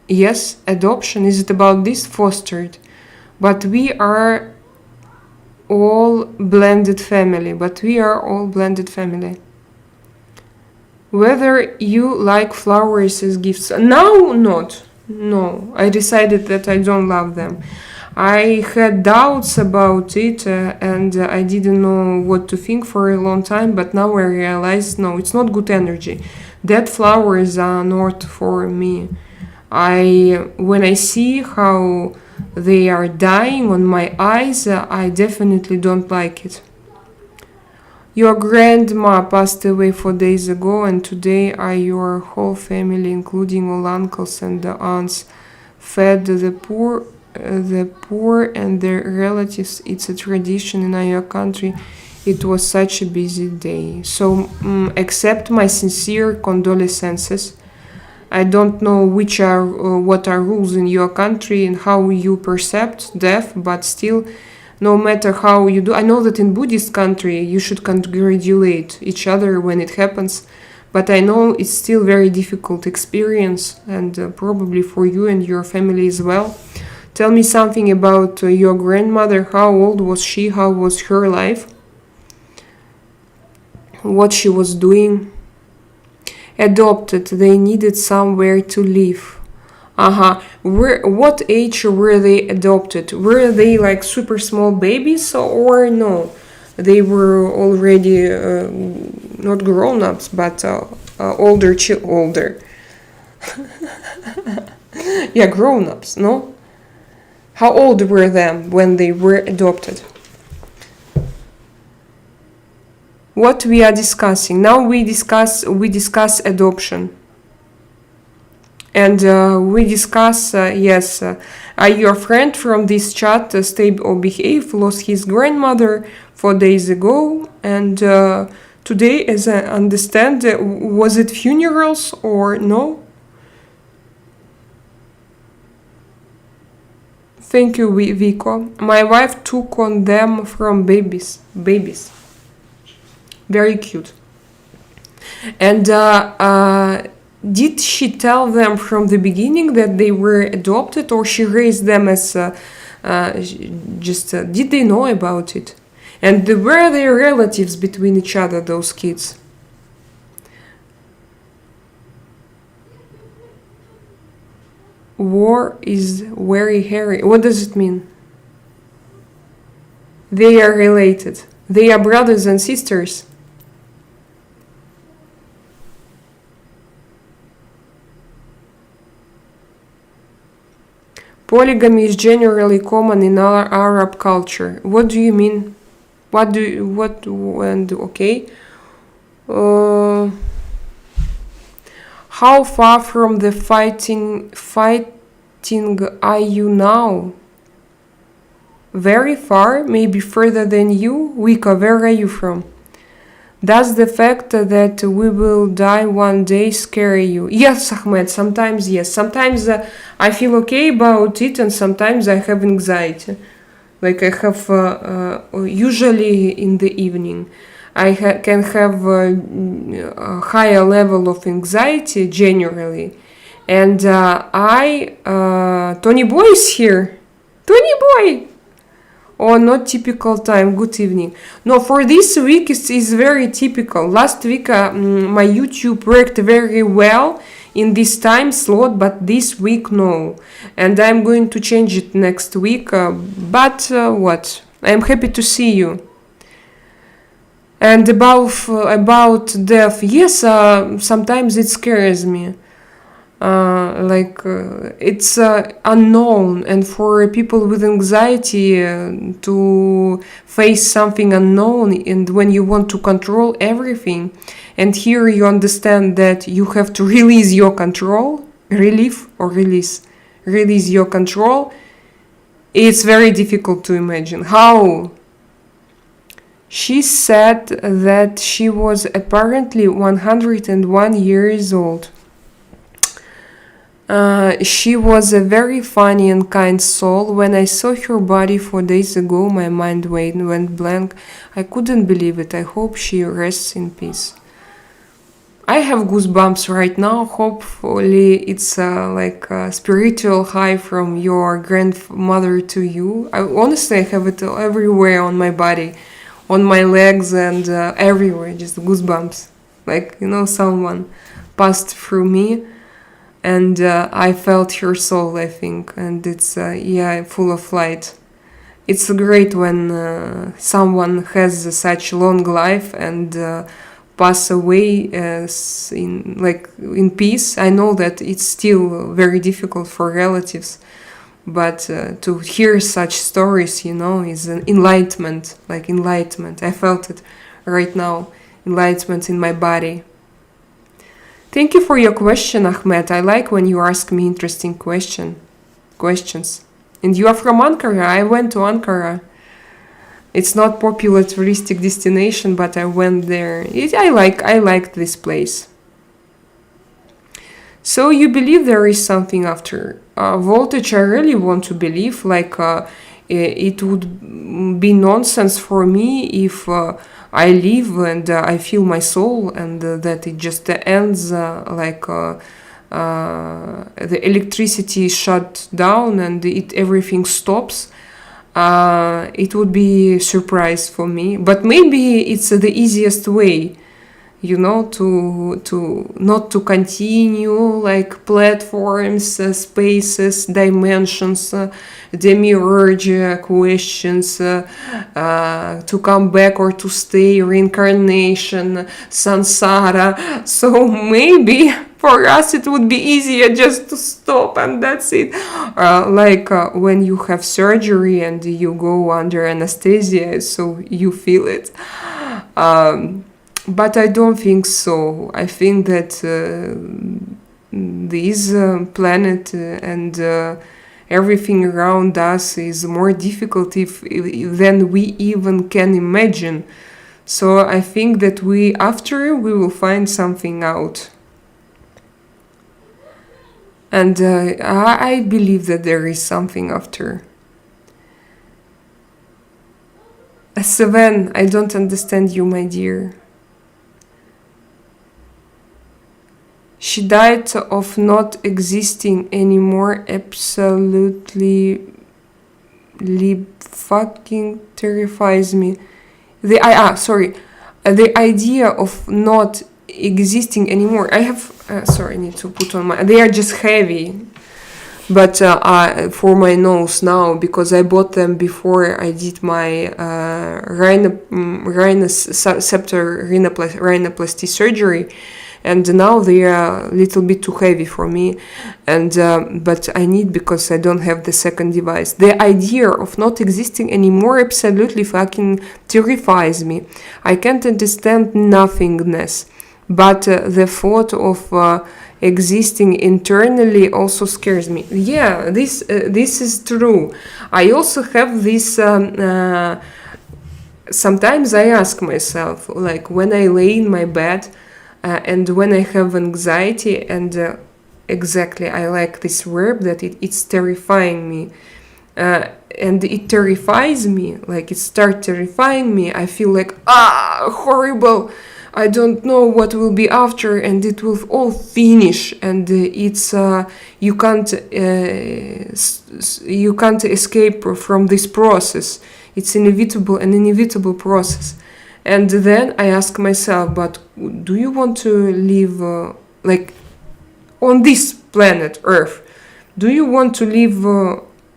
Yes, adoption. Is it about this? Fostered. But we are all blended family. Whether you like flowers as gifts? Now, not. No, I decided that I don't love them. I had doubts about it and I didn't know what to think for a long time, but now I realize, no, it's not good energy. Dead flowers are not for me. When I see how they are dying on my eyes, I definitely don't like it. Your grandma passed away 4 days ago, and today are your whole family, including all uncles and aunts, fed the poor and their relatives. It's a tradition in our country. It was such a busy day. So accept my sincere condolences. I don't know what are rules in your country and how you perceive death, but still, no matter how you do, I know that in Buddhist country you should congratulate each other when it happens, but I know it's still very difficult experience, and probably for you and your family as well. Tell me something about your grandmother. How old was she? How was her life? What she was doing? Adopted. They needed somewhere to live. What age were they adopted? Were they like super small babies or no? They were already not grown-ups, but older. Yeah, grown-ups, no? How old were them when they were adopted? What we are discussing now? We discuss adoption. And we discuss, yes, your friend from this chat, Stay or Behave, lost his grandmother 4 days ago. And today, as I understand, was it funerals or no? Thank you, Vico. My wife took on them from babies. Very cute. And did she tell them from the beginning that they were adopted, or she raised them as did they know about it? And were there relatives between each other, those kids? War is very hairy. What does it mean? They are related. They are brothers and sisters. Polygamy is generally common in our Arab culture. What do you mean? Okay. How far from the fighting are you now? Very far, maybe further than you. Wika, where are you from? Does the fact that we will die one day scare you? Yes, Ahmed, sometimes yes. Sometimes I feel okay about it, and sometimes I have anxiety. Like I have, usually in the evening, I can have a higher level of anxiety generally. And Tony Boy is here. Tony Boy! Oh, not typical time. Good evening. No, for this week is very typical. Last week my YouTube worked very well in this time slot, but this week no. And I'm going to change it next week. But what? I'm happy to see you. And about death, yes, sometimes it scares me. It's unknown, and for people with anxiety to face something unknown, and when you want to control everything, and here you understand that you have to release your control, release your control, it's very difficult to imagine. How? She said that she was apparently 101 years old. She was a very funny and kind soul. When I saw her body 4 days ago, my mind went blank. I couldn't believe it. I hope she rests in peace. I have goosebumps right now. Hopefully it's like a spiritual high from your grandmother to you. Honestly, I have it everywhere on my body, on my legs and everywhere, just goosebumps. Like, someone passed through me. And I felt her soul, I think, and it's full of light. It's great when someone has such long life and pass away in peace. I know that it's still very difficult for relatives, but to hear such stories, is an enlightenment, like enlightenment. I felt it right now, enlightenment in my body. Thank you for your question, Ahmed. I like when you ask me interesting questions. And you are from Ankara. I went to Ankara. It's not popular touristic destination, but I went there. I like this place. So you believe there is something after voltage? I really want to believe. It would be nonsense for me if I live and I feel my soul, and that it just ends the electricity shut down and everything stops. It would be a surprise for me, but maybe it's the easiest way, to not to continue, like platforms, spaces, dimensions, demiurge questions, to come back or to stay, reincarnation, samsara. So maybe for us it would be easier just to stop and that's it. When you have surgery and you go under anesthesia, so you feel it. But I don't think so. I think that this planet and everything around us is more difficult than we even can imagine. So I think that we will find something out. And I believe that there is something after. Seven, I don't understand you, my dear. She died of not existing anymore. Absolutely fucking terrifies me. The idea of not existing anymore. I have I need to put on they are just heavy, but for my nose now, because I bought them before I did my rhinoplasty surgery. and now they are a little bit too heavy for me, and but I need, because I don't have the second device. The idea of not existing anymore absolutely fucking terrifies me. I can't understand nothingness, but the thought of existing internally also scares me. Yeah, this is true. I also have this. Sometimes I ask myself, like when I lay in my bed and when I have anxiety, and exactly, I like this verb that it's terrifying me. And it terrifies me, like it starts terrifying me. I feel like, horrible. I don't know what will be after, and it will all finish. And it's you can't escape from this process. It's an inevitable process. And then I ask myself, but do you want to live like on this planet Earth? Do you want to live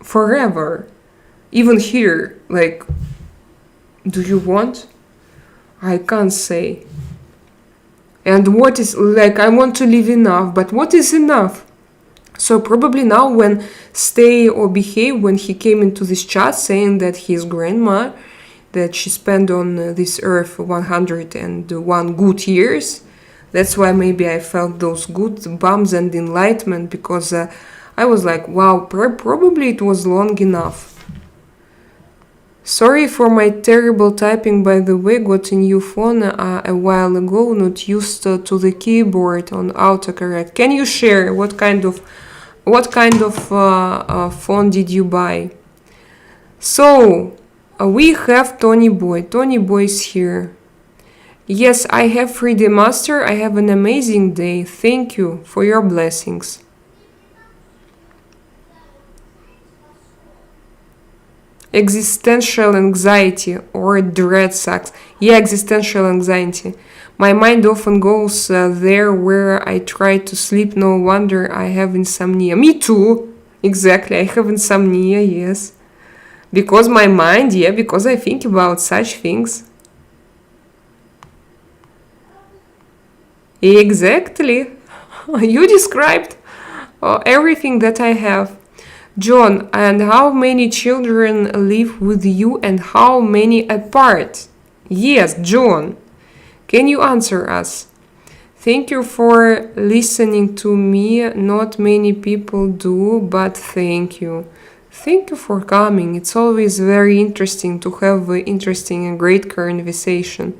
forever? Even here, like, do you want? I can't say. And what is, like, I want to live enough, but what is enough? So probably now when Stay or Behave, when he came into this chat saying that his grandma, that she spent on this earth 101 good years, that's why maybe I felt those good bumps and enlightenment, because I was like, wow, probably it was long enough. Sorry for my terrible typing, by the way. Got a new phone a while ago, not used to the keyboard on autocorrect. Can you share what kind of phone did you buy? So we have Tony Boy. Tony Boy is here. Yes, I have 3D Master. I have an amazing day. Thank you for your blessings. Existential anxiety or dread sucks. Yeah, existential anxiety. My mind often goes there where I try to sleep. No wonder I have insomnia. Me too. Exactly, I have insomnia, yes. Because my mind, yeah, because I think about such things. Exactly. You described everything that I have. John, and how many children live with you and how many apart? Yes, John. Can you answer us? Thank you for listening to me. Not many people do, but thank you. Thank you for coming. It's always very interesting to have an interesting and great conversation.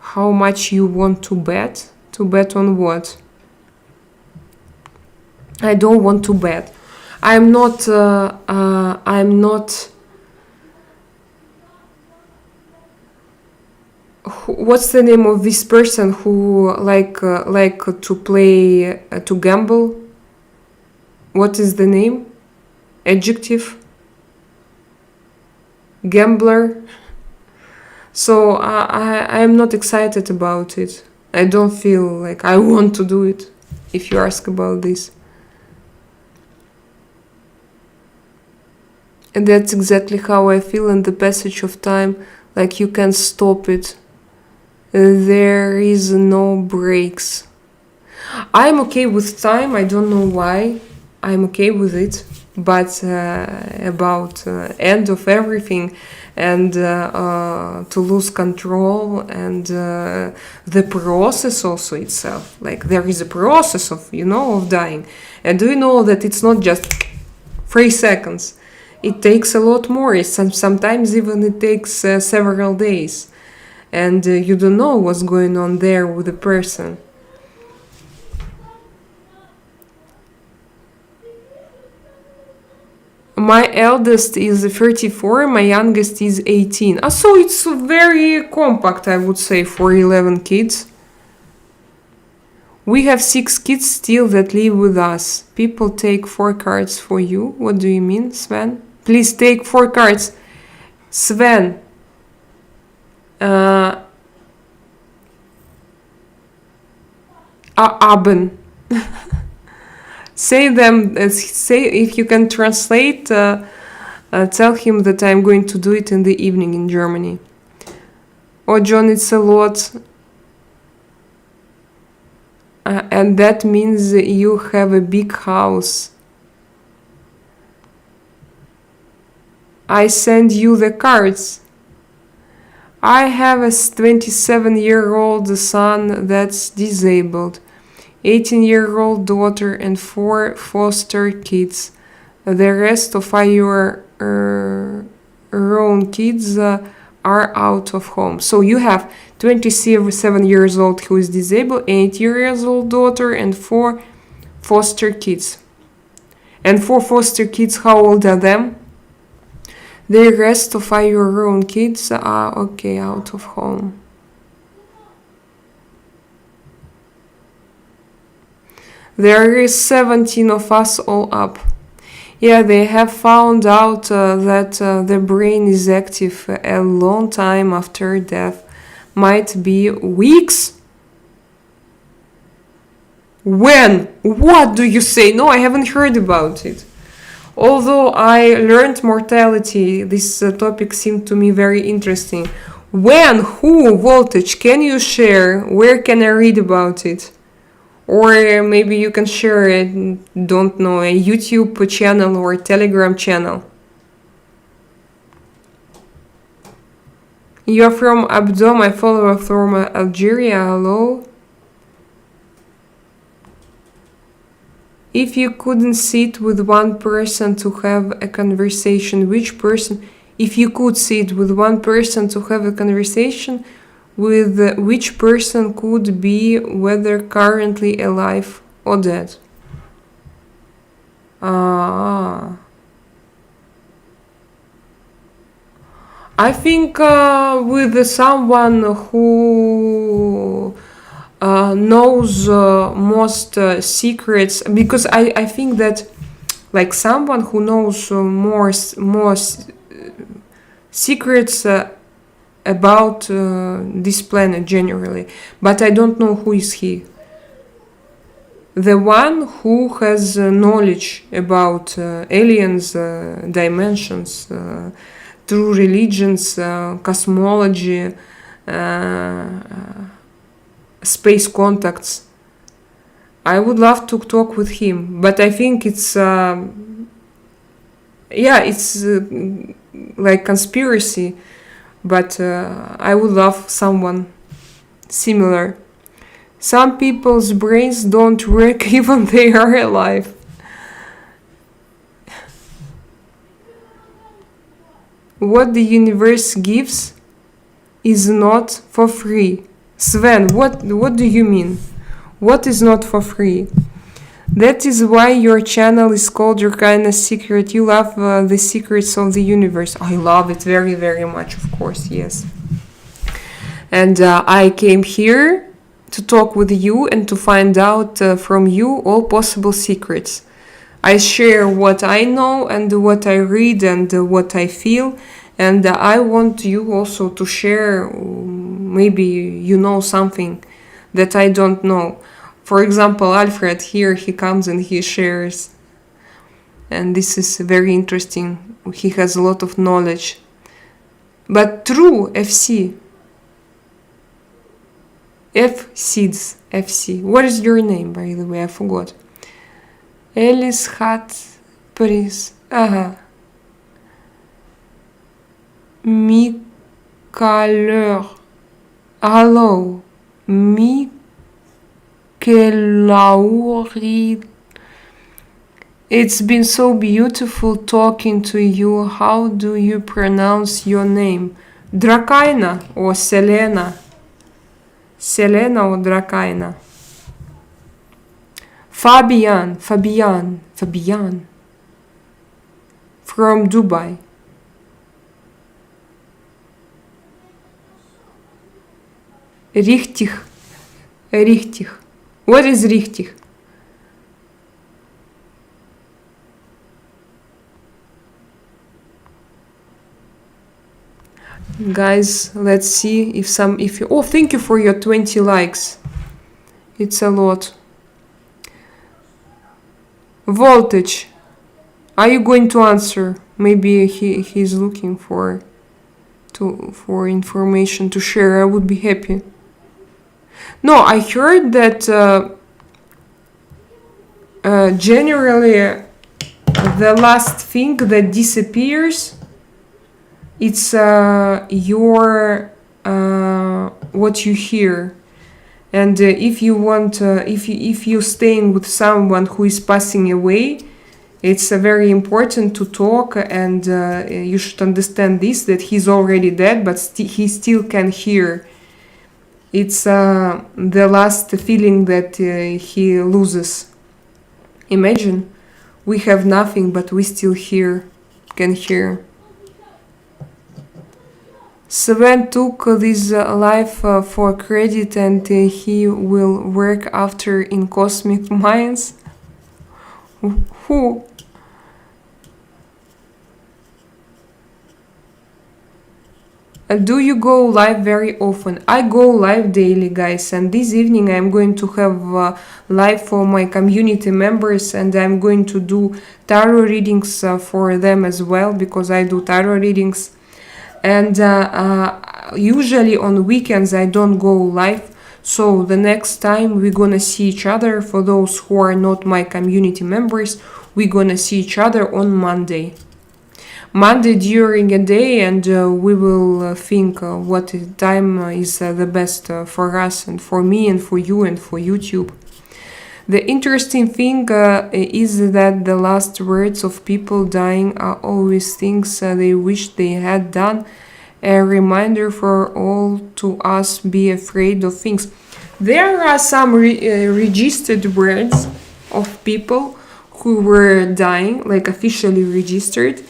How much you want to bet? To bet on what? I don't want to bet. I'm not. What's the name of this person who like to play to gamble? What is the name? Adjective? Gambler. So I am not excited about it. I don't feel like I want to do it. If you ask about this. And that's exactly how I feel in the passage of time, like you can't stop it. There is no breaks. I'm okay with time, I don't know why. I'm okay with it, but about end of everything and to lose control and the process also itself. Like there is a process of, of dying. And do you know that it's not just 3 seconds? It takes a lot more. Sometimes even it takes several days. And you don't know what's going on there with the person. My eldest is 34, my youngest is 18. So it's very compact, I would say, for 11 kids. We have 6 kids still that live with us. People take 4 cards for you. What do you mean, Sven? Please take 4 cards. Sven. Abend. Say if you can translate, tell him that I'm going to do it in the evening in Germany. Oh, John, it's a lot. And that means you have a big house. I send you the cards. I have a 27-year-old son that's disabled, 18-year-old daughter, and 4 foster kids. The rest of your own kids are out of home. So you have 27 years old who is disabled, 8 years old daughter, and 4 foster kids. And 4 foster kids, how old are them? The rest of your own kids are okay, out of home. There is 17 of us all up. Yeah, they have found out that the brain is active a long time after death. Might be weeks. When? What do you say? No, I haven't heard about it. Although I learned mortality, this topic seemed to me very interesting. When? Who? Voltage? Can you share? Where can I read about it? Or maybe you can share a, don't know, a YouTube channel or a Telegram channel. You're from Abdo, my follower from Algeria. Hello. If you couldn't sit with one person to have a conversation, which person? If you could sit with one person to have a conversation, with which person could be, whether currently alive or dead? I think with someone who knows most secrets, because I think that like someone who knows more secrets about this planet generally, but I don't know who is he. The one who has knowledge about aliens, dimensions, true religions, cosmology, space contacts. I would love to talk with him, but I think it's it's like conspiracy, but I would love someone similar. Some people's brains don't work even they are alive. What the universe gives is not for free. Sven, what do you mean? What is not for free? That is why your channel is called Drakaina Secret. You love the secrets of the universe. I love it very, very much, of course, yes. And I came here to talk with you and to find out from you all possible secrets. I share what I know and what I read and what I feel, and I want you also to share. Maybe you know something that I don't know. For example, Alfred here, he comes and he shares, and this is very interesting. He has a lot of knowledge. But true FC. Seeds, FC. What is your name, by the way? I forgot. Alice Hat Paris. Micaleur. Hello. Micalauri. It's been so beautiful talking to you. How do you pronounce your name? Drakaina or Selena? Selena or Drakaina? Fabian. From Dubai. Richtig. What is richtig? Guys, let's see if you. Oh, thank you for your 20 likes. It's a lot. Voltage. Are you going to answer? Maybe he's looking for information to share. I would be happy. No, I heard that Generally, the last thing that disappears, it's your what you hear. And if you want, if you're staying with someone who is passing away, it's very important to talk, and you should understand this, that he's already dead, but he still can hear. It's the last feeling that he loses. Imagine, we have nothing, but we still can hear. Sven took this life for credit, and he will work after in cosmic mines. Who? Do you go live very often? I go live daily, guys, and this evening I'm going to have live for my community members, and I'm going to do tarot readings for them as well, because I do tarot readings. And usually on weekends I don't go live, so the next time we're gonna see each other, for those who are not my community members, we're gonna see each other on Monday during a day, and we will think what time is the best for us and for me and for you and for YouTube. The interesting thing is that the last words of people dying are always things they wish they had done. A reminder for all to us, be afraid of things. There are some registered words of people who were dying, like officially registered.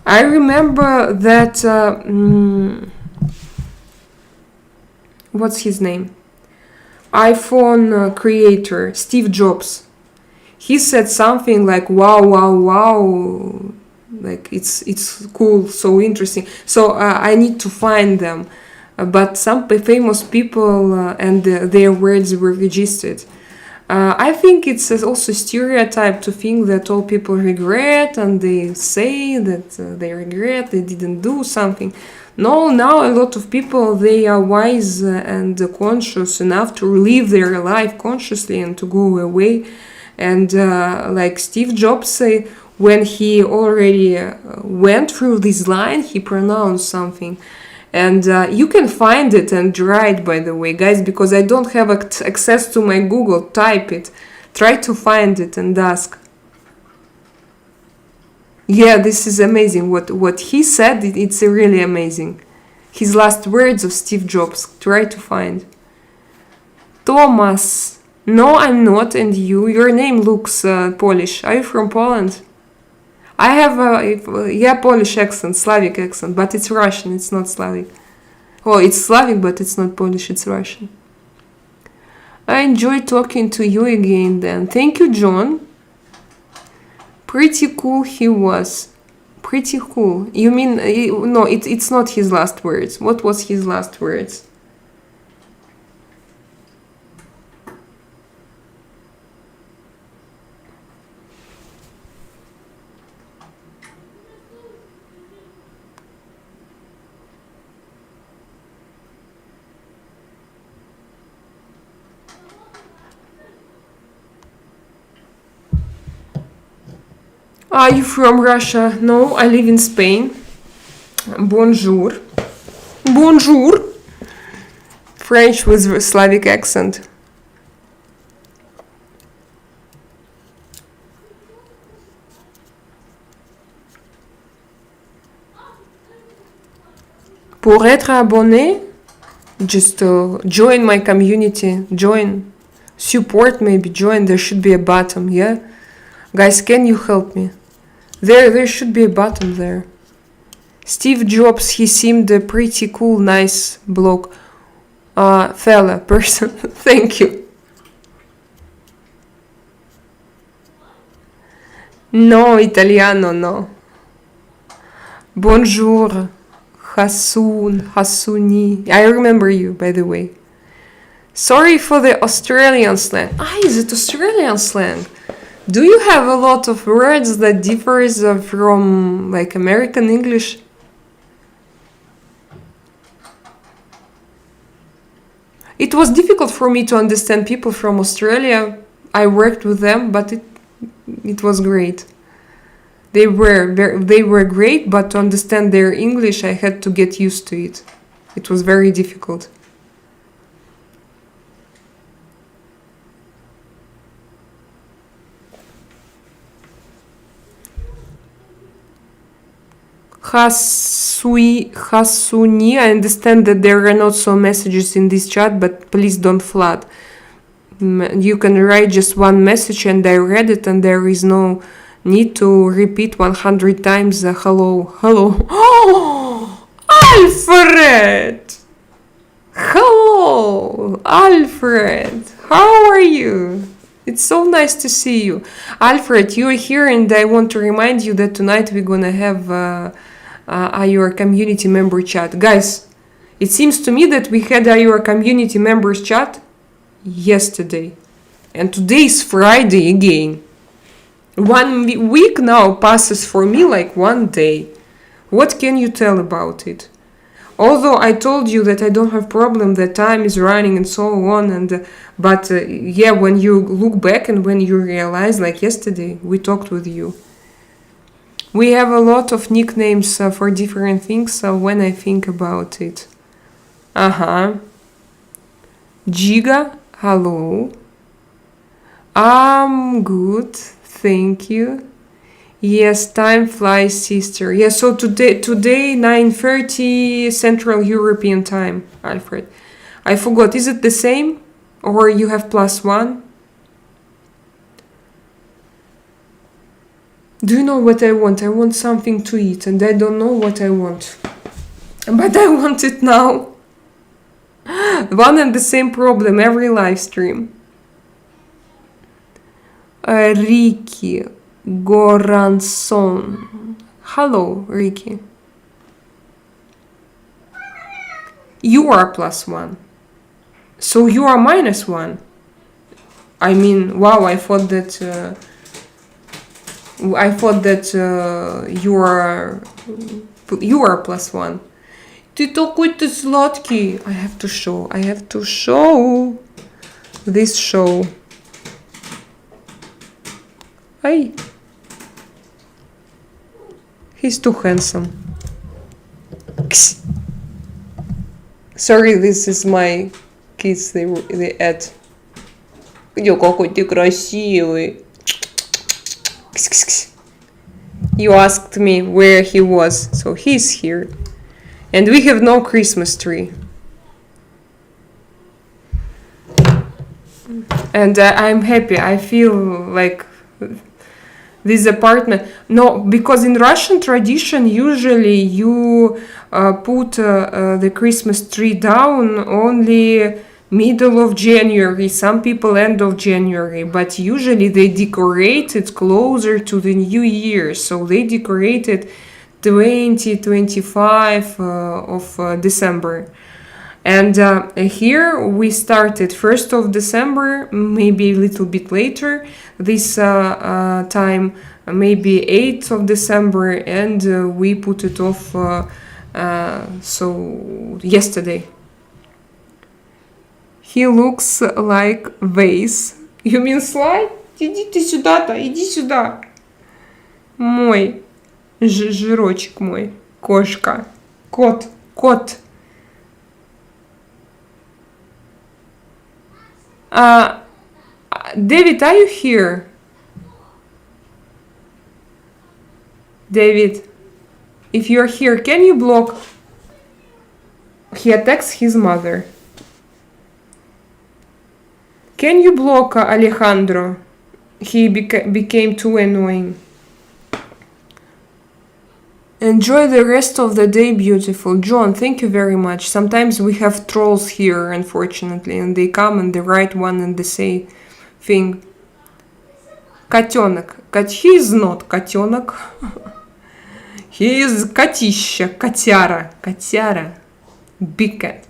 I remember that, what's his name? iPhone creator, Steve Jobs. He said something like, wow, wow, wow, like it's cool, so interesting. So I need to find them. But some famous people and their words were registered. I think it's also stereotype to think that all people regret, and they say that they regret, they didn't do something. No, now a lot of people, they are wise and conscious enough to live their life consciously and to go away. And like Steve Jobs, when he already went through this line, he pronounced something. And you can find it and write, by the way, guys, because I don't have access to my Google. Type it. Try to find it and ask. Yeah, this is amazing. What he said, it's really amazing. His last words of Steve Jobs. Try to find. Thomas. No, I'm not. And you? Your name looks Polish. Are you from Poland? I have a Polish accent, Slavic accent, but it's Russian, it's not Slavic. Oh, it's Slavic, but it's not Polish, it's Russian. I enjoy talking to you again then. Thank you, John. Pretty cool he was. Pretty cool. You mean, no, it's not his last words. What was his last words? Are you from Russia? No, I live in Spain. Bonjour. Bonjour. French with a Slavic accent. Pour être abonné, just join my community. Join. Support maybe. Join. There should be a button, yeah? Guys, can you help me? There should be a button there. Steve Jobs, he seemed a pretty cool, nice bloke. Fella, person. Thank you. No, Italiano, no. Bonjour. Hassouni. I remember you, by the way. Sorry for the Australian slang. Is it Australian slang? Do you have a lot of words that differs from like American English? It was difficult for me to understand people from Australia. I worked with them, but It was great. They were great, but to understand their English, I had to get used to it. It was very difficult. Hasuni, I understand that there are not so messages in this chat, but please don't flood. You can write just one message and I read it, and there is no need to repeat 100 times hello, hello. Oh, Alfred! Hello, Alfred. How are you? It's so nice to see you. Alfred, you are here, and I want to remind you that tonight we're gonna have your community member chat. Guys, it seems to me that we had your community members chat yesterday. And today is Friday again. 1 week now passes for me like 1 day. What can you tell about it? Although I told you that I don't have problem, that time is running and so on, but yeah, when you look back and when you realize, like yesterday, we talked with you. We have a lot of nicknames for different things when I think about it. Giga, hello. I'm good, thank you. Yes, time flies, sister. Yeah, so today 9:30 Central European time, Alfred. I forgot, is it the same? Or you have +1? Do you know what I want? I want something to eat, and I don't know what I want. But I want it now. One and the same problem every live stream. Ricky Goranson. Hello, Ricky. You are +1. So you are -1. I mean, wow, I thought that you are +1. Ты такой ты сладкий. I have to show this show. Hey. He's too handsome. Sorry, this is my kids, they add. Ё, какой ты красивый. You asked me where he was, so he's here. And we have no Christmas tree. And I'm happy. I feel like this apartment. No, because in Russian tradition, usually you put the Christmas tree down only middle of January. Some people end of January, but usually they decorate it closer to the New Year. So they decorated 25 of December. And here we started 1st of December, maybe a little bit later. This time, maybe 8th of December, and we put it off so yesterday. He looks like vase. You mean slide? Иди ты сюда-то, иди сюда. Мой жирочек мой, кошка, кот. David, are you here? David, if you're here, can you block? He attacks his mother. Can you block Alejandro? He became too annoying. Enjoy the rest of the day, beautiful. John, thank you very much. Sometimes we have trolls here, unfortunately, and they come and they write one and they say thing. Котенок. He is not котенок. He is котища, котяра. Big cat.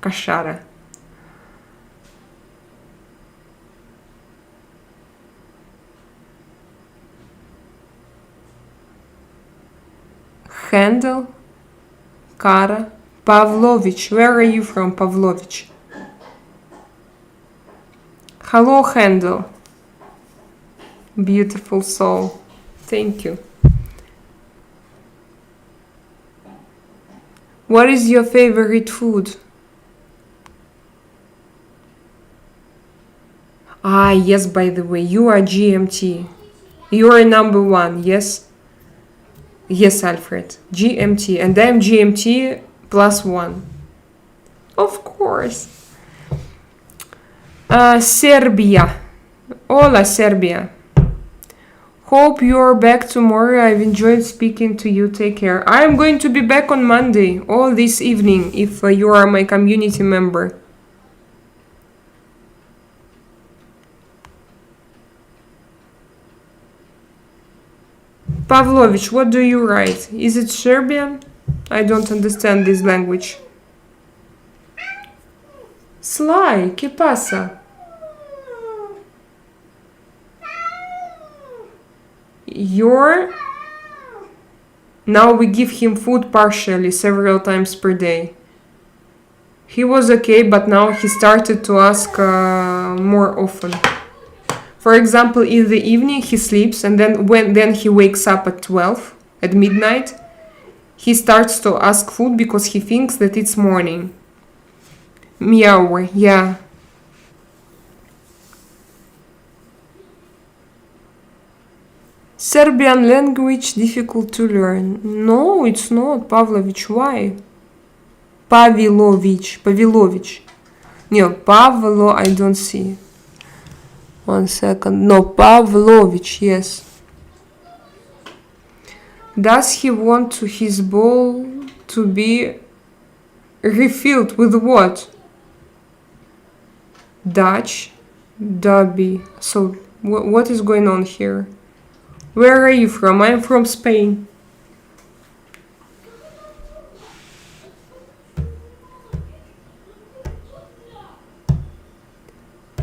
Кошара. Handel, Kara, Pavlovich. Where are you from, Pavlovich? Hello, Handel. Beautiful soul. Thank you. What is your favorite food? Ah, yes, by the way, you are GMT. You are number one, yes? Yes, Alfred. GMT. And I'm GMT +1. Of course. Serbia. Hola, Serbia. Hope you're back tomorrow. I've enjoyed speaking to you. Take care. I'm going to be back on Monday, all this evening, if you are my community member. Pavlovich, what do you write? Is it Serbian? I don't understand this language. Sly, ¿qué pasa? Now we give him food partially, several times per day. He was okay, but now he started to ask more often. For example, in the evening he sleeps, and then he wakes up at 12, at midnight. He starts to ask food because he thinks that it's morning. Meow, yeah. Serbian language difficult to learn. No, it's not, Pavlovich. Why? Pavilovich. No, Pavlo, I don't see. 1 second. No, Pavlovich, yes. Does he want his bowl to be refilled with what? Dutch, Dubby. So, what is going on here? Where are you from? I'm from Spain.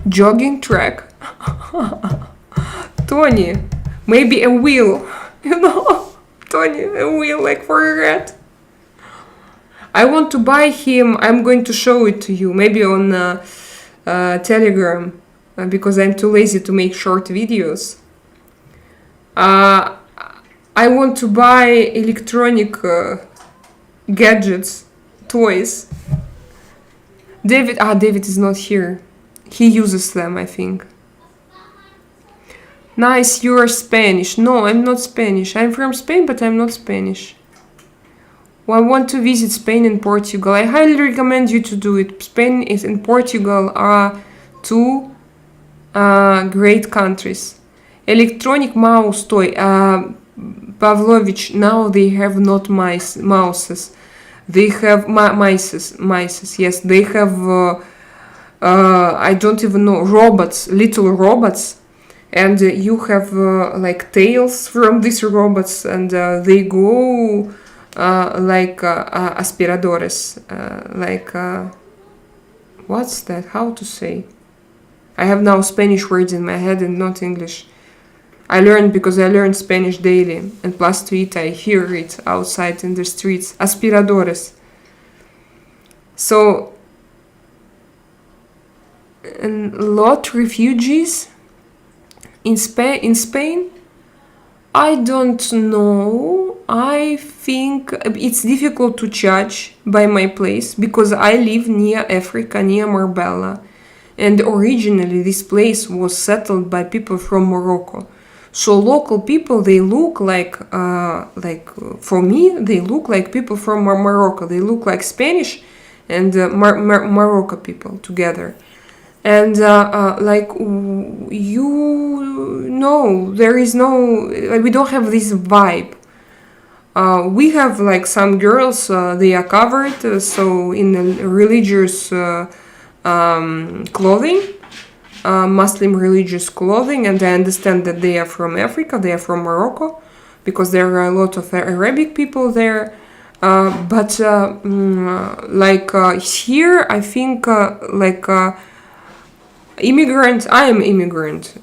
Jogging track. Tony, maybe a wheel. You know, Tony, a wheel like for a rat. I want to buy him. I'm going to show it to you. Maybe on Telegram, because I'm too lazy to make short videos. I want to buy electronic gadgets, toys. David is not here. He uses them, I think. Nice, you are Spanish. No, I'm not Spanish. I'm from Spain, but I'm not Spanish. Well, I want to visit Spain and Portugal. I highly recommend you to do it. Spain and Portugal are two great countries. Electronic mouse toy. Pavlovich, now they have not mouses. They have mice. Yes, they have, I don't even know, robots, little robots. And you have like tails from these robots, and they go like aspiradores. What's that? How to say? I have now Spanish words in my head and not English. I learned because I learn Spanish daily, and plus to it I hear it outside in the streets. Aspiradores. So, a lot refugees in Spain. I don't know. I think it's difficult to judge by my place because I live near Africa, near Marbella, and originally this place was settled by people from Morocco. So local people, they look like for me, they look like people from Morocco. They look like Spanish and Morocco people together. And there is no, we don't have this vibe. We have like some girls, they are covered, so in religious clothing, Muslim religious clothing, and I understand that they are from Africa, they are from Morocco, because there are a lot of Arabic people there. But here, I think immigrants. I am immigrant,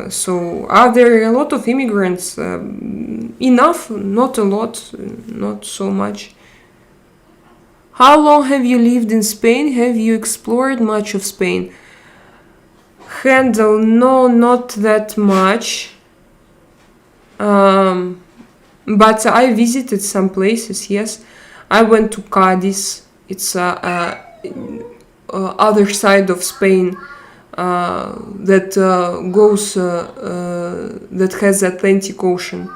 so are there a lot of immigrants? Enough, not a lot, not so much. How long have you lived in Spain? Have you explored much of Spain? Handel, no, not that much. But I visited some places. Yes, I went to Cadiz. It's other side of Spain that goes that has Atlantic Ocean.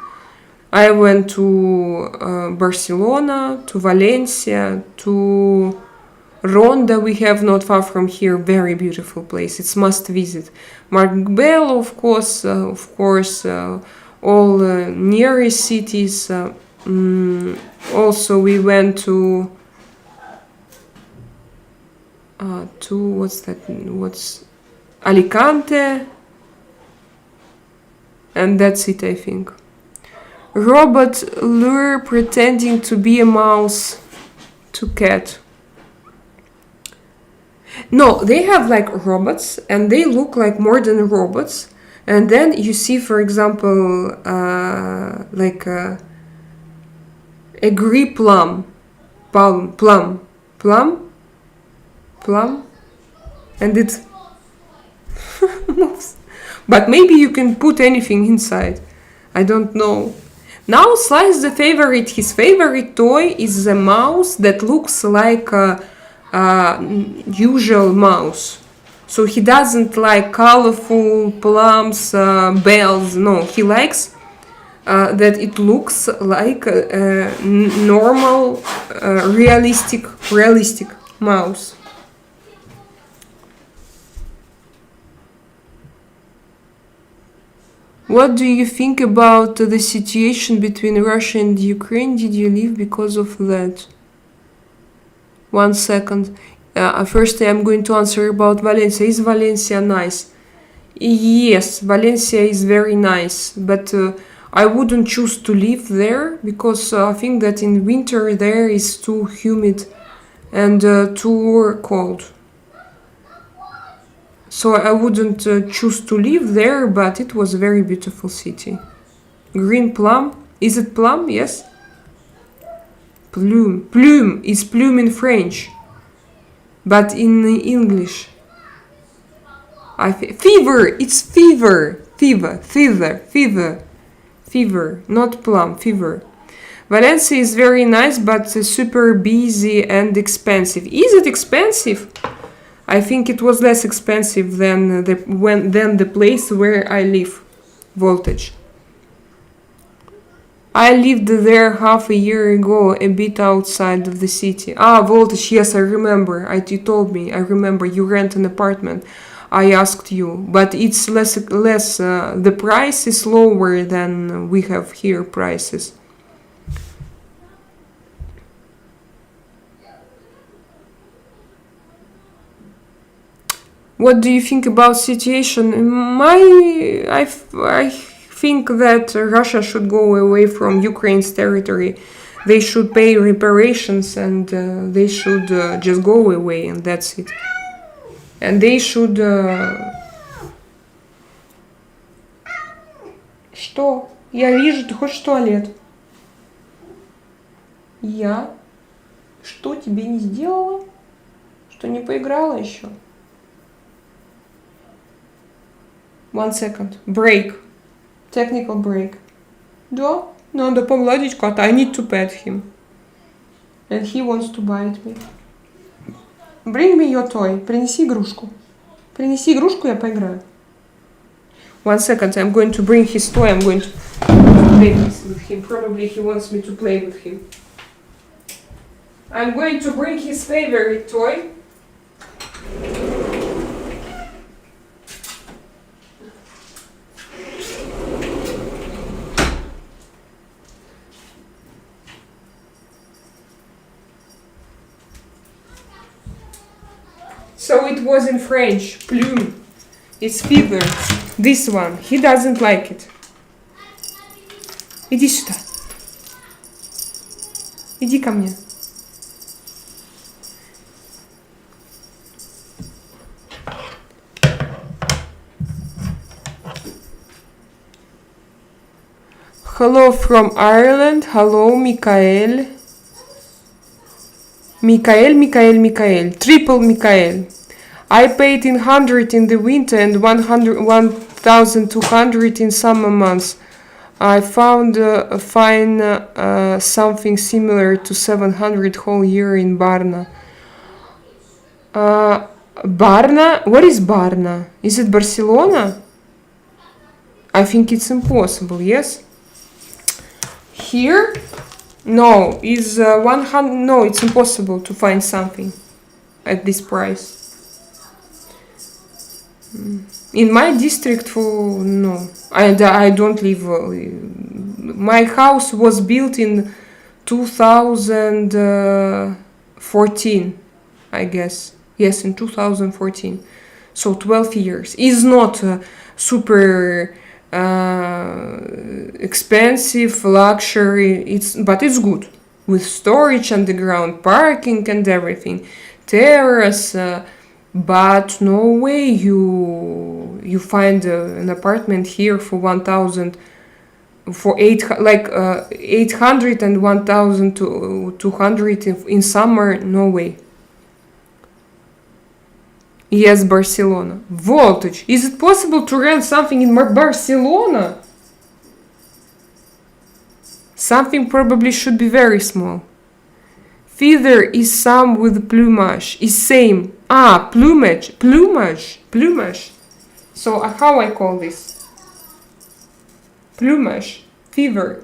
I went to Barcelona, to Valencia, to Ronda. We have not far from here. Very beautiful place. It's must visit. Marbella, of course, all nearest cities. Also, we went to what's Alicante, and that's it, I think. Robot lure pretending to be a mouse to cat. No, they have like robots and they look like more than robots. And then you see, for example, like a green plum, and it moves. But maybe you can put anything inside. I don't know. Now Slice his favorite toy is a mouse that looks like a usual mouse. So he doesn't like colorful plums, bells. No, he likes that it looks like a normal, realistic mouse. What do you think about the situation between Russia and Ukraine? Did you leave because of that? 1 second. First, I'm going to answer about Valencia. Is Valencia nice? Yes, Valencia is very nice, but I wouldn't choose to live there because I think that in winter there is too humid and too cold. So I wouldn't choose to live there, but it was a very beautiful city. Green plum. Is it plum? Yes. Plume. Plume is plume in French. But in English. Fever. It's fever. Fever. Not plum. Fever. Valencia is very nice, but super busy and expensive. Is it expensive? I think it was less expensive than the place where I live, Voltage. I lived there half a year ago, a bit outside of the city. Voltage, yes, I remember. You told me. I remember you rent an apartment. I asked you, but it's less. The price is lower than we have here prices. What do you think about situation? I think that Russia should go away from Ukraine's territory. They should pay reparations and they should just go away, and that's it. And they should... Что? Я вижу, ты хочешь в туалет. Я? Что тебе не сделала? Что не поиграла еще? 1 second. Break. Technical break. Да, надо погладить кота. I need to pet him. And he wants to bite me. Bring me your toy. Принеси игрушку. Принеси игрушку, я поиграю. 1 second. I'm going to bring his toy. I'm going to play with him. Probably he wants me to play with him. I'm going to bring his favorite toy. So it was in French. Plume. It's fever. This one. He doesn't like it. Иди сюда. Иди ко мне. Hello from Ireland. Hello, Mikael. Mikael. Triple Mikael. I paid in 100 in the winter and 1,200 in summer months. I found something similar to 700 whole year in Barna. Barna? What is Barna? Is it Barcelona? I think it's impossible, yes? Here? No, is 100. No, it's impossible to find something at this price. In my district, no, I don't live. My house was built in 2014, I guess. Yes, in 2014. So 12 years. Is not super expensive, luxury. But it's good with storage, underground parking, and everything. Terrace. But no way you find an apartment here for 1,000, for 800 and 1,200 in summer. No way. Yes, Barcelona. Voltage. Is it possible to rent something in Barcelona? Something probably should be very small. Feather is some with plumage. Is same. Plumage. So how I call this? Plumage. Feather.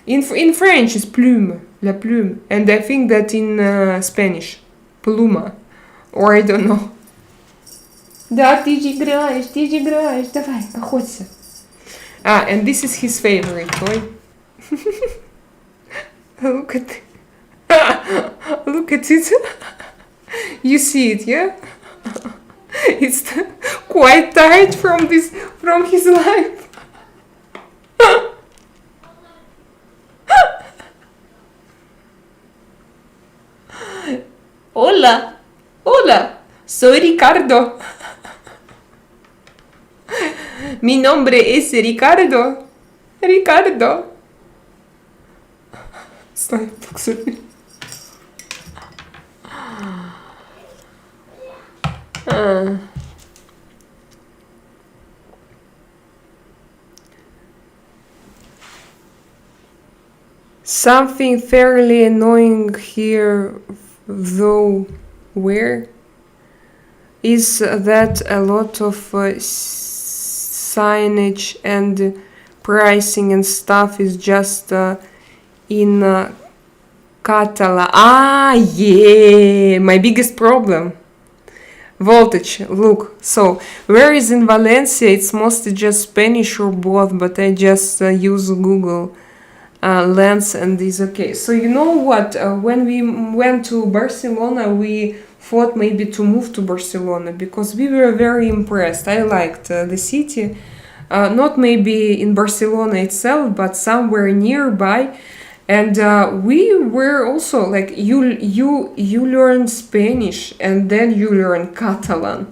In French is plume. La plume. And I think that in Spanish. Pluma. Or I don't know. Да, ты же играешь, давай, охоться. And this is his favorite toy. Look at it. You see it, yeah? It's quite tired from his life. Hola, soy Ricardo. Mi nombre es Ricardo. Stai, Something fairly annoying here, though, where is that a lot of signage and pricing and stuff is just in Catalan. Yeah, my biggest problem. Voltage, look. So, whereas in Valencia it's mostly just Spanish or both, but I just use Google Lens and is okay. So you know what? When we went to Barcelona, we thought maybe to move to Barcelona because we were very impressed. I liked the city, not maybe in Barcelona itself, but somewhere nearby. And we were also like you learn Spanish and then you learn Catalan.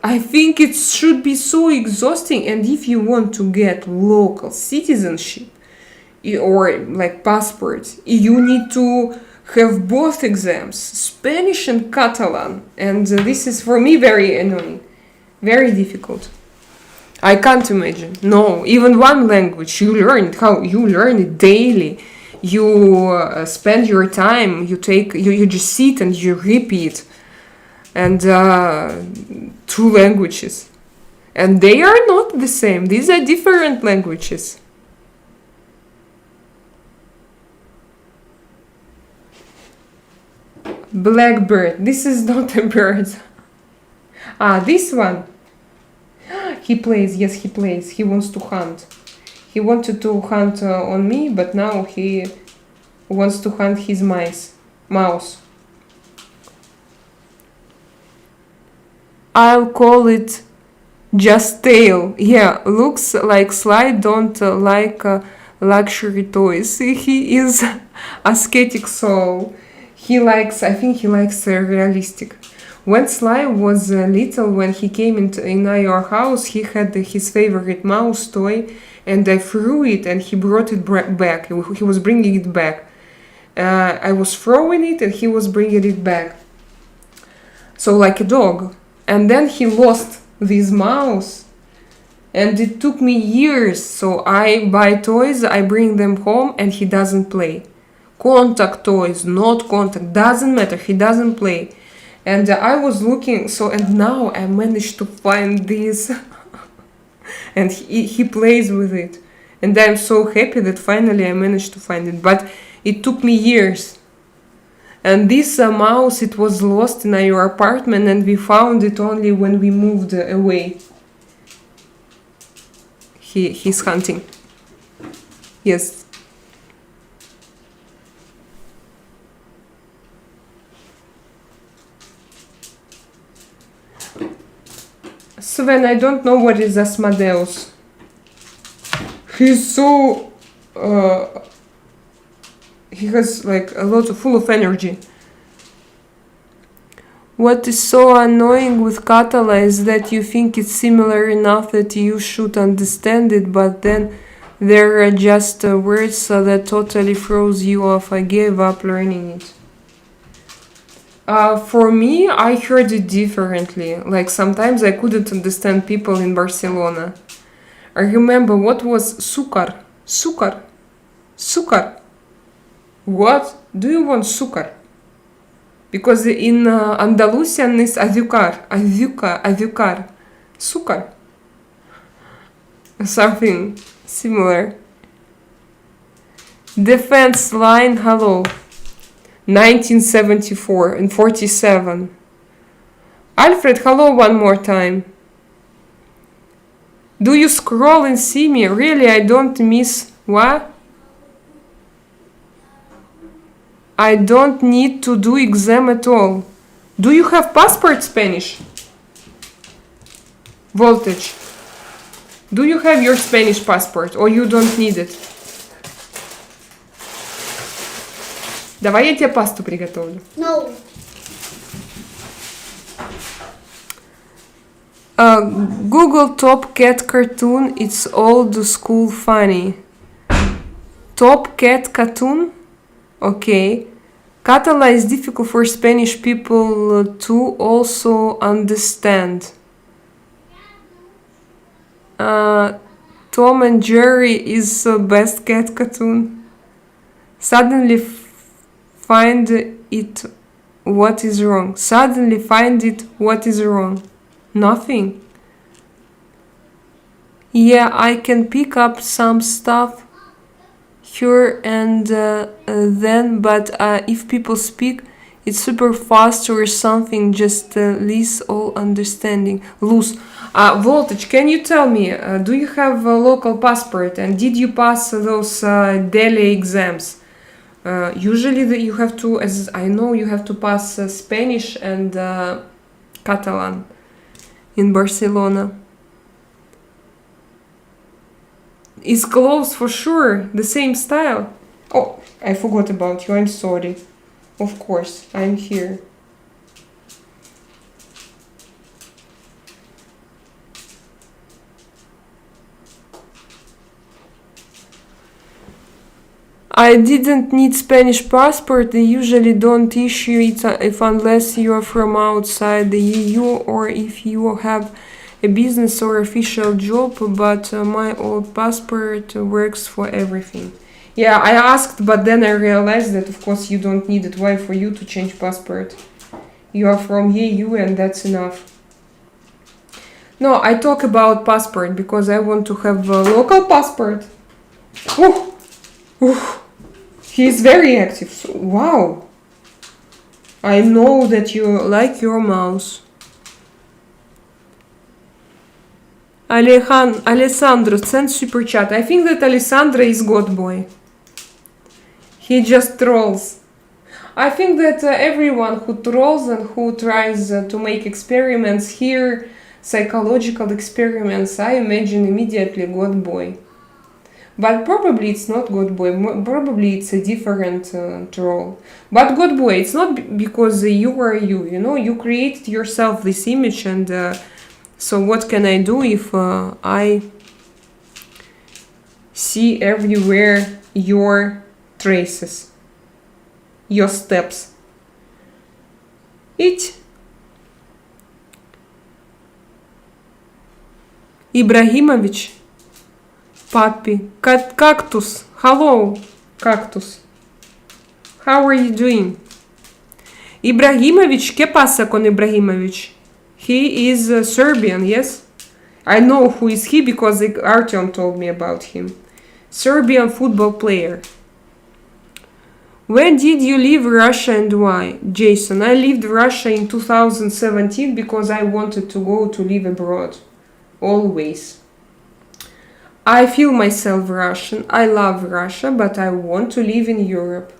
I think it should be so exhausting, and if you want to get local citizenship or like passports, you need to have both exams, Spanish and Catalan, and this is for me very annoying, very difficult. I can't imagine. No, even one language, you learn it, how you learn it daily. You spend your time, you just sit and you repeat. And 2 languages. And they are not the same. These are different languages. Blackbird. This is not a bird. This one. He plays. Yes, he plays. He wants to hunt. He wanted to hunt on me, but now he wants to hunt his mouse. I'll call it just tail. Yeah, looks like Sly don't like luxury toys. He is ascetic soul. I think he likes realistic. When Sly was little, when he came in our house, he had his favorite mouse toy, and I threw it, and he brought it back. He was bringing it back. I was throwing it, and he was bringing it back. So like a dog. And then he lost this mouse, And it took me years. So I buy toys, I bring them home, and he doesn't play. Contact toys, not contact, doesn't matter, he doesn't play. And I was looking, and now I managed to find this. And he plays with it. And I'm so happy that finally I managed to find it. But it took me years. And this mouse, it was lost in our apartment, and we found it only when we moved away. He's hunting. Yes. Sven, I don't know what is Asmodeus. He's so... he has like a lot full of energy. What is so annoying with Katala is that you think it's similar enough that you should understand it, but then there are just words that totally throws you off. I gave up learning it. For me, I heard it differently. Like sometimes I couldn't understand people in Barcelona. I remember what was sukar. Sukar. Sukar. What? Do you want sukar? Because in Andalusian is azúcar. Azúcar. Sukar. Something similar. Defense line, hello. 1974 and 47. Alfred, hello one more time. Do you scroll and see me? Really, I don't miss... What? I don't need to do exam at all. Do you have passport Spanish? Voltage. Do you have your Spanish passport or you don't need it? Давай я тебе пасту приготовлю. No. Google Top Cat cartoon. It's old school funny. Top Cat cartoon? Okay. Catalan is difficult for Spanish people to also understand. Tom and Jerry is the best cat cartoon. Suddenly find it what is wrong. Suddenly find it what is wrong. Nothing. Yeah, I can pick up some stuff here and then, but if people speak, it's super fast or something, just lose all understanding. Voltage, can you tell me, do you have a local passport and did you pass those daily exams? Usually you have to, as I know, you have to pass Spanish and Catalan in Barcelona. It's close for sure, the same style. Oh, I forgot about you, I'm sorry. Of course, I'm here. I didn't need Spanish passport. They usually don't issue it if unless you are from outside the EU or if you have a business or official job, but my old passport works for everything. Yeah, I asked, but then I realized that of course you don't need it. Why for you to change passport? You are from EU and that's enough. No, I talk about passport because I want to have a local passport. Ooh. Ooh. He is very active. So, wow. I know that you like your mouse. Alessandro, send super chat. I think that Alessandro is God boy. He just trolls. I think that everyone who trolls and who tries to make experiments here, psychological experiments, I imagine immediately God boy. But probably it's not God boy. Probably it's a different troll. But God boy, it's not because you are you. You know, you created yourself this image and... So what can I do if I see everywhere your traces, your steps? Ibrahimovic. Papi. Cactus. Hello, Cactus. How are you doing? Ibrahimovic, ¿qué pasa con Ibrahimovic? He is Serbian, yes? I know who is he because Artyom told me about him. Serbian football player. When did you leave Russia and why? Jason, I left Russia in 2017 because I wanted to go to live abroad. Always. I feel myself Russian. I love Russia, but I want to live in Europe.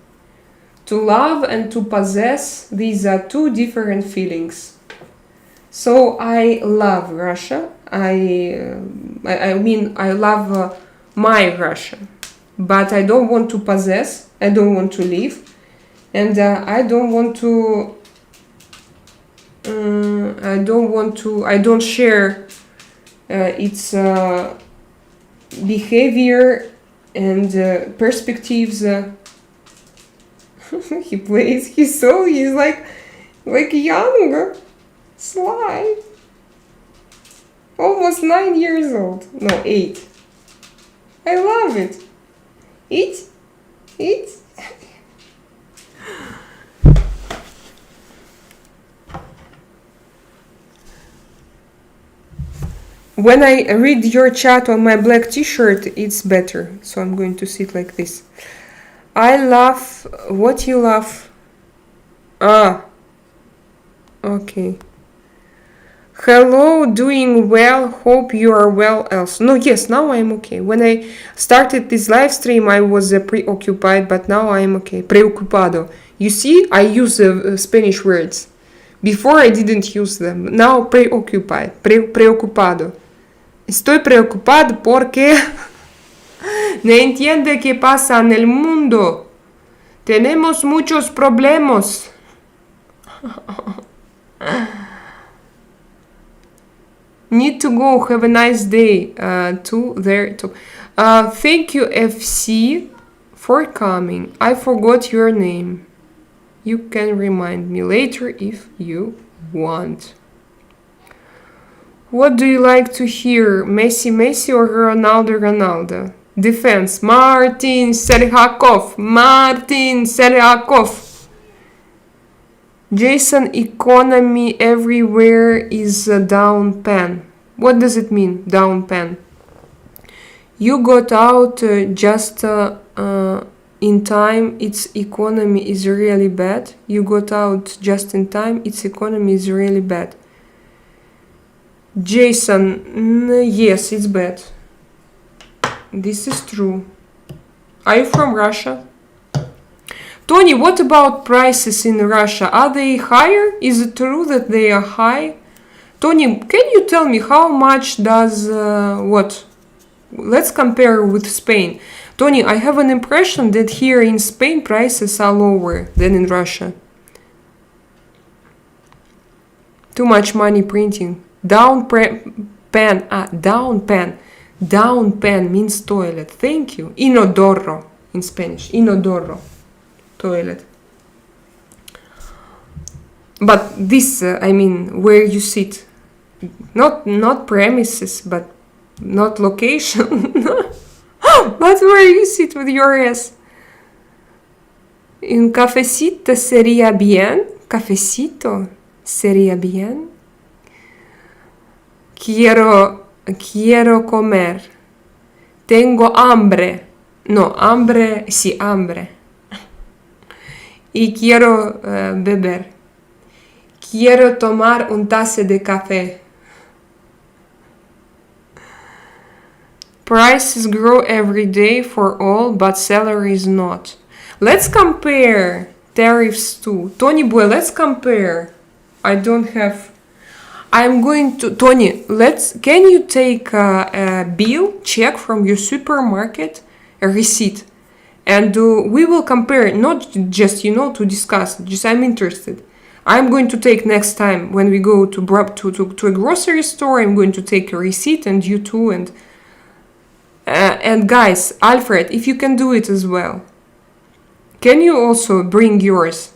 To love and to possess, these are two different feelings. So I love Russia. I mean, I love my Russia, but I don't want to possess. I don't want to live, and I don't want to. I don't share its behavior and perspectives. He plays his soul. He's like young, sly, almost 9 years old. No, 8. I love it. Eat. When I read your chat on my black t-shirt, it's better. So I'm going to sit like this. I laugh. What you laugh? Ah. Okay. Hello, doing well. Hope you are well also. No, yes, now I'm okay. When I started this live stream, I was preoccupied, but now I'm okay. Preocupado. You see, I use Spanish words. Before I didn't use them. Now preoccupied. Preocupado. Estoy preocupado porque no entiende qué pasa en el mundo. Tenemos muchos problemas. Need to go. Have a nice day. To there. To. Thank you, FC, for coming. I forgot your name. You can remind me later if you want. What do you like to hear? Messi or Ronaldo? Defense. Martin Serhakov. Jason, economy everywhere is a down pen. What does it mean, down pen? You got out just in time, its economy is really bad. You got out just in time, its economy is really bad. Jason, yes, it's bad. This is true. Are you from Russia? Tony, what about prices in Russia? Are they higher? Is it true that they are high? Tony, can you tell me how much does what? Let's compare with Spain. Tony, I have an impression that here in Spain prices are lower than in Russia. Too much money printing. Down pen means toilet. Thank you. Inodoro in Spanish. Inodoro. Toilet. But this, I mean, where you sit. Not premises, but not location. But where you sit with your ass. Un cafecito sería bien. Cafecito sería bien. Quiero comer. Tengo hambre. No, hambre, sí, hambre. Y quiero beber. Quiero tomar un taza de café. Prices grow every day for all, but salaries not. Let's compare tariffs too. Tony boy, let's compare. I don't have... I'm going to... Tony, can you take a bill, check from your supermarket, a receipt, and we will compare, not just, to discuss, just I'm interested. I'm going to take next time when we go to a grocery store, I'm going to take a receipt, and you too, and guys, Alfred, if you can do it as well. Can you also bring yours?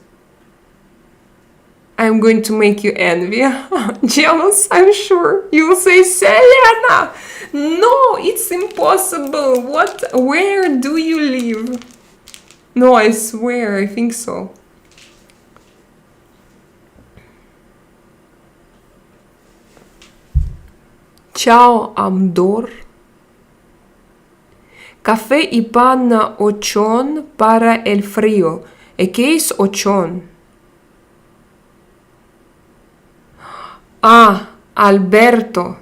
I'm going to make you envy. Jealous, I'm sure. You will say, Selena! No, it's impossible. What? Where do you live? No, I swear, I think so. Ciao, Amdor. Café y pan ochón para el frío. ¿Qué es ochón? Ah, Alberto.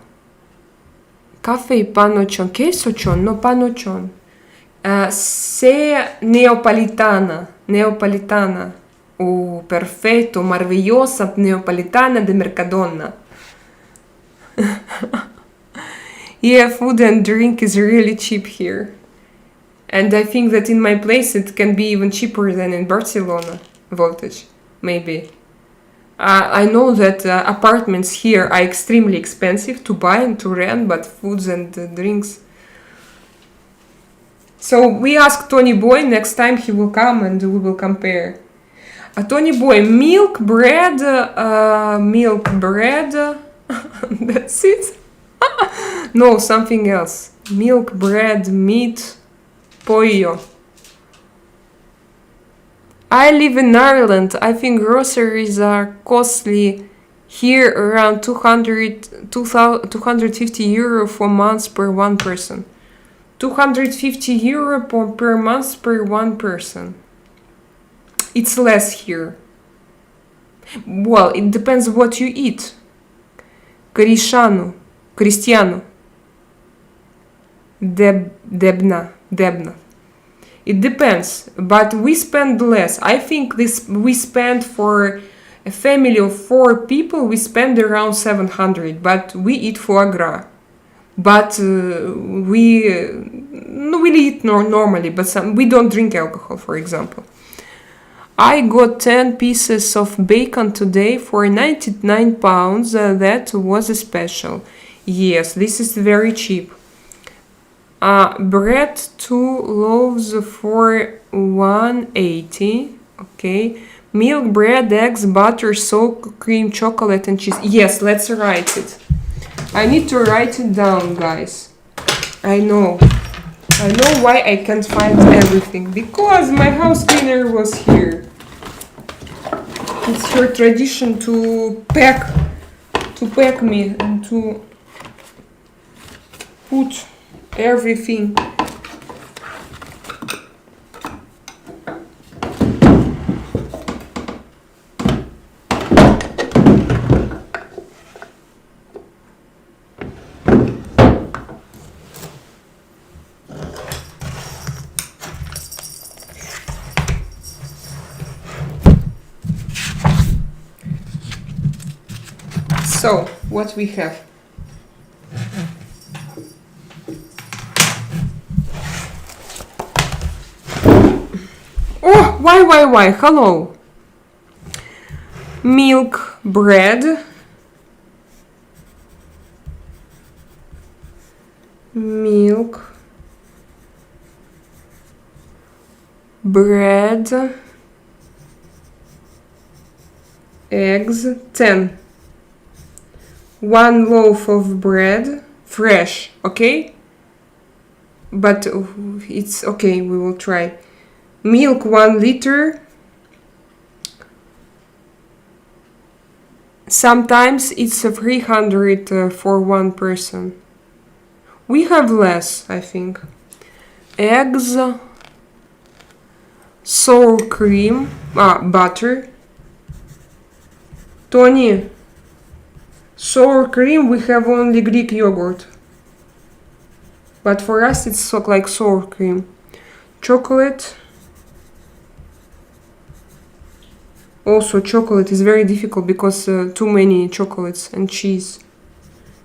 Café y pan ochón. ¿Qué es ochón? No, pan ochón. Sé neapolitana. Neapolitana. Oh, perfetto, maravillosa neapolitana de Mercadona. Yeah, food and drink is really cheap here. And I think that in my place it can be even cheaper than in Barcelona. Voltage, maybe. I know that apartments here are extremely expensive to buy and to rent, but foods and drinks. So we ask Tony Boy, next time he will come and we will compare. Tony Boy, milk, bread, that's it? No, something else. Milk, bread, meat, pollo. I live in Ireland. I think groceries are costly here around 250 euro for months per one person. 250 euro per month per one person. It's less here. Well, it depends what you eat. Cristiano. Debna. It depends, but we spend less. I think we spend for a family of 4 people, we spend around 700, but we eat foie gras. But we eat normally, but we don't drink alcohol, for example. I got 10 pieces of bacon today for 99 pounds. That was a special. Yes, this is very cheap. Bread 2 loaves for 180. Okay. Milk, bread, eggs, butter, soap, cream, chocolate, and cheese. Yes, let's write it. I need to write it down, guys. I know why I can't find everything. Because my house cleaner was here. It's her tradition to pack me and to put everything. So, what we have? Oh, why? Hello. Milk, bread. Milk, bread, eggs, 10. 1 loaf of bread, fresh, okay? But it's okay, we will try. Milk, 1 liter. Sometimes it's 300 for one person. We have less, I think. Eggs, sour cream, butter. Tony, sour cream, we have only Greek yogurt. But for us it's like sour cream. Chocolate. Also chocolate is very difficult because too many chocolates and cheese.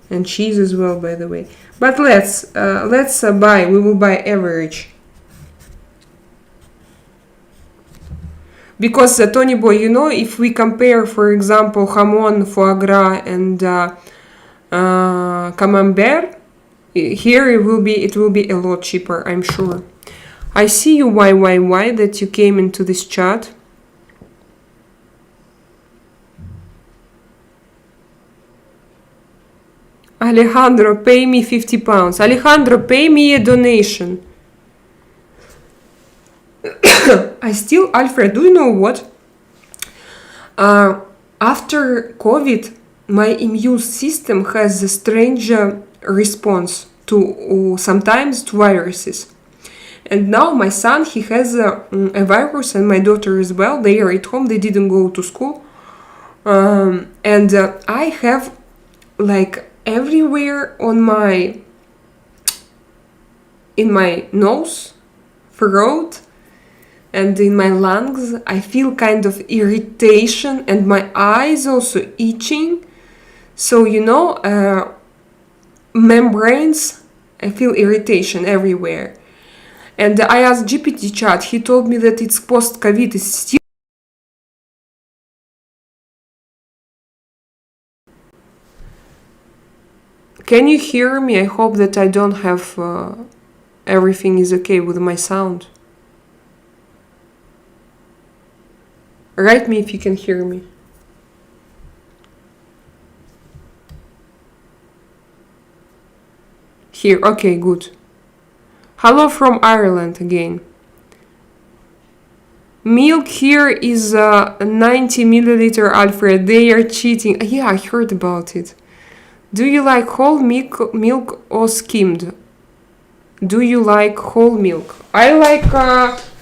And cheese as well, by the way. But let's buy, we will buy average. Because Tony Boy, you know, if we compare, for example, jamón, foie gras, and camembert, here it will be a lot cheaper, I'm sure. I see you, why that you came into this chat. Alejandro, pay me £50. Alejandro, pay me a donation. Alfred, do you know what? After COVID, my immune system has a strange response to sometimes to viruses. And now my son, he has a virus, and my daughter as well. They are at home. They didn't go to school. And I have like everywhere in my nose, throat, and in my lungs, I feel kind of irritation, and my eyes also itching. So, membranes, I feel irritation everywhere. And I asked GPT chat, he told me that it's post-COVID, it's still. Can you hear me? I hope that I don't have, everything is okay with my sound. Write me if you can hear me. Here, okay, good. Hello from Ireland again. Milk here is 90 milliliter, Alfred. They are cheating. Yeah, I heard about it. Do you like whole milk or skimmed? Do you like whole milk? I like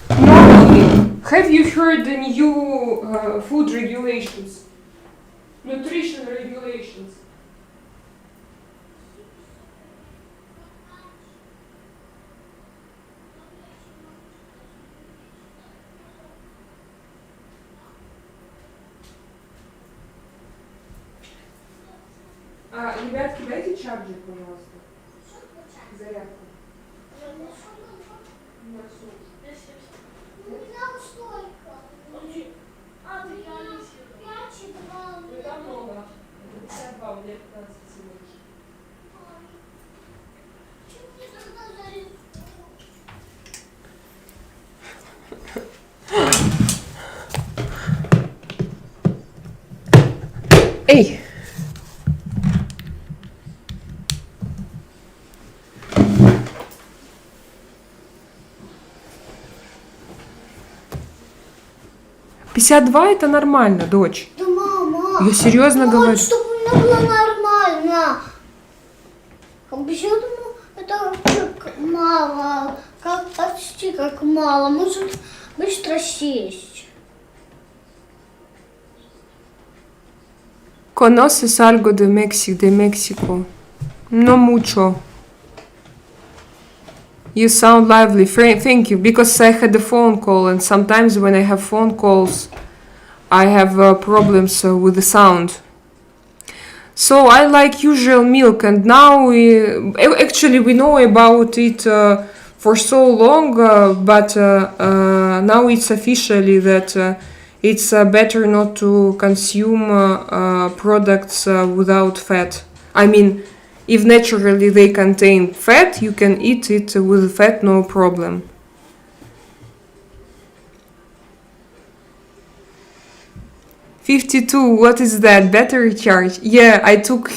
normal milk. Have you heard the new food regulations? Nutrition regulations. Ребятки, дайте чарджер, пожалуйста. Зарядку. Там много. 52, у меня 15 всего лишь. Эй! «52» это нормально, дочь. Да, мама. Я серьезно говорю. Вот, чтобы у меня было нормально. Я думаю, это как мало. Как почти как мало. Может быстро сесть. ¿Conoces algo de México? No mucho. You sound lively. Thank you. Because I had a phone call, and sometimes when I have phone calls, I have problems with the sound. So I like usual milk, and now we know about it for so long, but now it's officially that it's better not to consume products without fat. I mean, if naturally they contain fat, you can eat it with fat, no problem. $52, what is that? Battery charge? Yeah, I took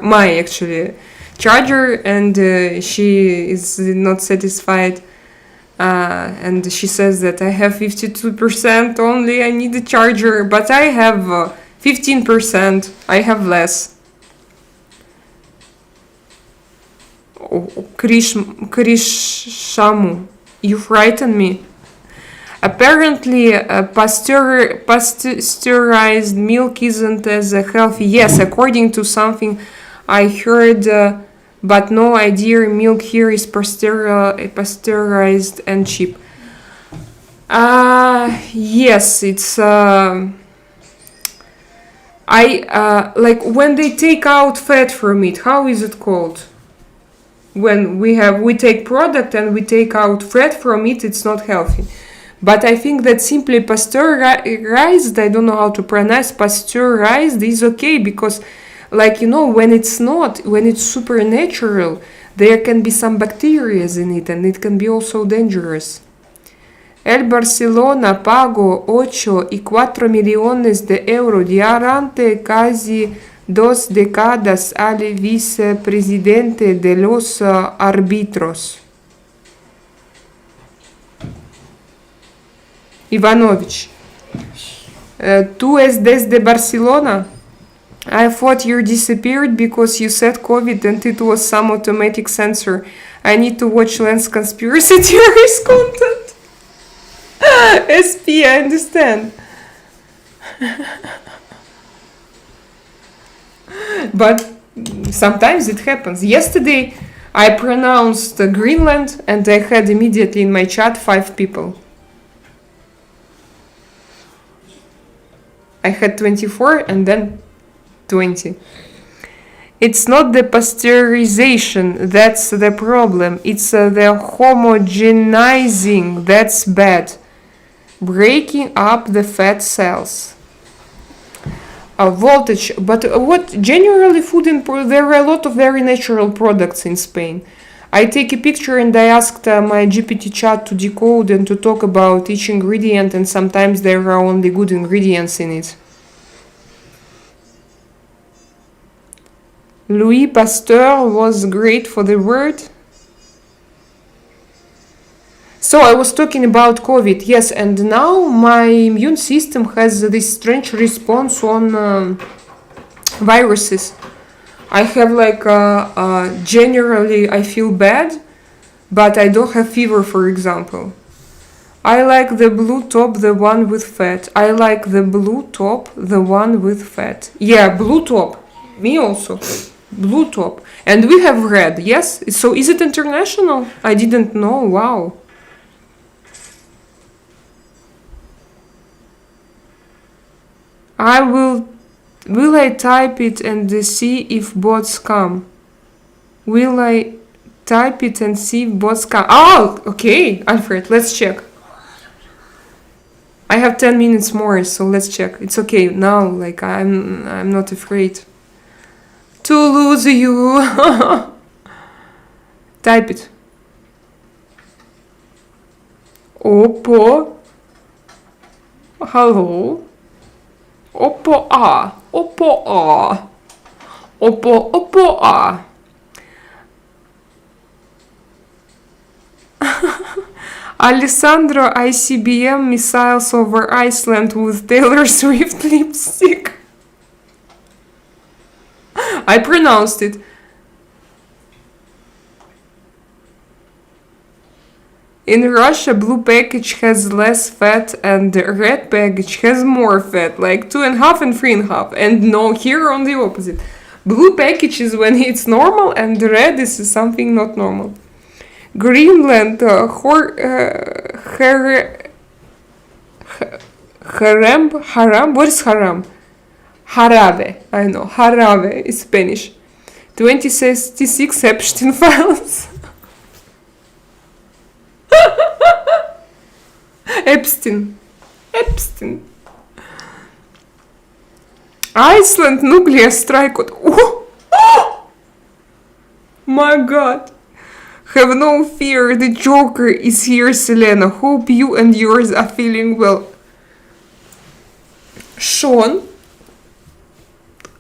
my actually charger, and she is not satisfied. And she says that I have 52% only, I need a charger, but I have 15%, I have less. Krishamu, you frighten me. Apparently, pasteurized milk isn't as healthy. Yes, according to something I heard, but no idea milk here is pasteurized and cheap. Yes, it's when they take out fat from it. How is it called? When we take product and we take out fat from it, it's not healthy. But I think that simply pasteurized, I don't know how to pronounce, pasteurized is okay, because when it's supernatural, there can be some bacteria in it, and it can be also dangerous. El Barcelona pago 8,4 millones de euro durante casi 2 décadas al vicepresidente de los árbitros. Ivanovich. Tú es desde Barcelona? I thought you disappeared because you said COVID and it was some automatic sensor. I need to watch Lens conspiracy theories content. SP, I understand. But sometimes it happens. Yesterday I pronounced Greenland and I had immediately in my chat 5 people. I had 24 and then 20. It's not the pasteurization that's the problem. It's the homogenizing that's bad. Breaking up the fat cells. Voltage, but what generally food there are a lot of very natural products in Spain. I take a picture and I asked my GPT chat to decode and to talk about each ingredient, and sometimes there are only good ingredients in it. Louis Pasteur was great for the word. So I was talking about COVID, yes, and now my immune system has this strange response on viruses. I have generally I feel bad, but I don't have fever, for example. I like the blue top, the one with fat. I like the blue top, the one with fat. Yeah, blue top. Me also. Blue top. And we have red, yes? So is it international? I didn't know, wow. Will I type it and see if bots come? Will I type it and see if bots come? Oh, okay, Alfred, let's check. I have 10 minutes more, so let's check. It's okay now, I'm not afraid to lose you. Type it. Oppo. Hello. Oppo A. Oppo A. Oppo A. Alessandro ICBM missiles over Iceland with Taylor Swift lipstick. I pronounced it. In Russia, blue package has less fat and the red package has more fat, like 2.5 and 3.5. And no, here on the opposite. Blue package is when it's normal and the red is something not normal. Greenland, haram, what is haram? Jarabe, I know, jarabe is Spanish. 2066 Epstein files. Epstein. Iceland nuclear strike. Oh! My God. Have no fear, the Joker is here, Selena. Hope you and yours are feeling well. Sean,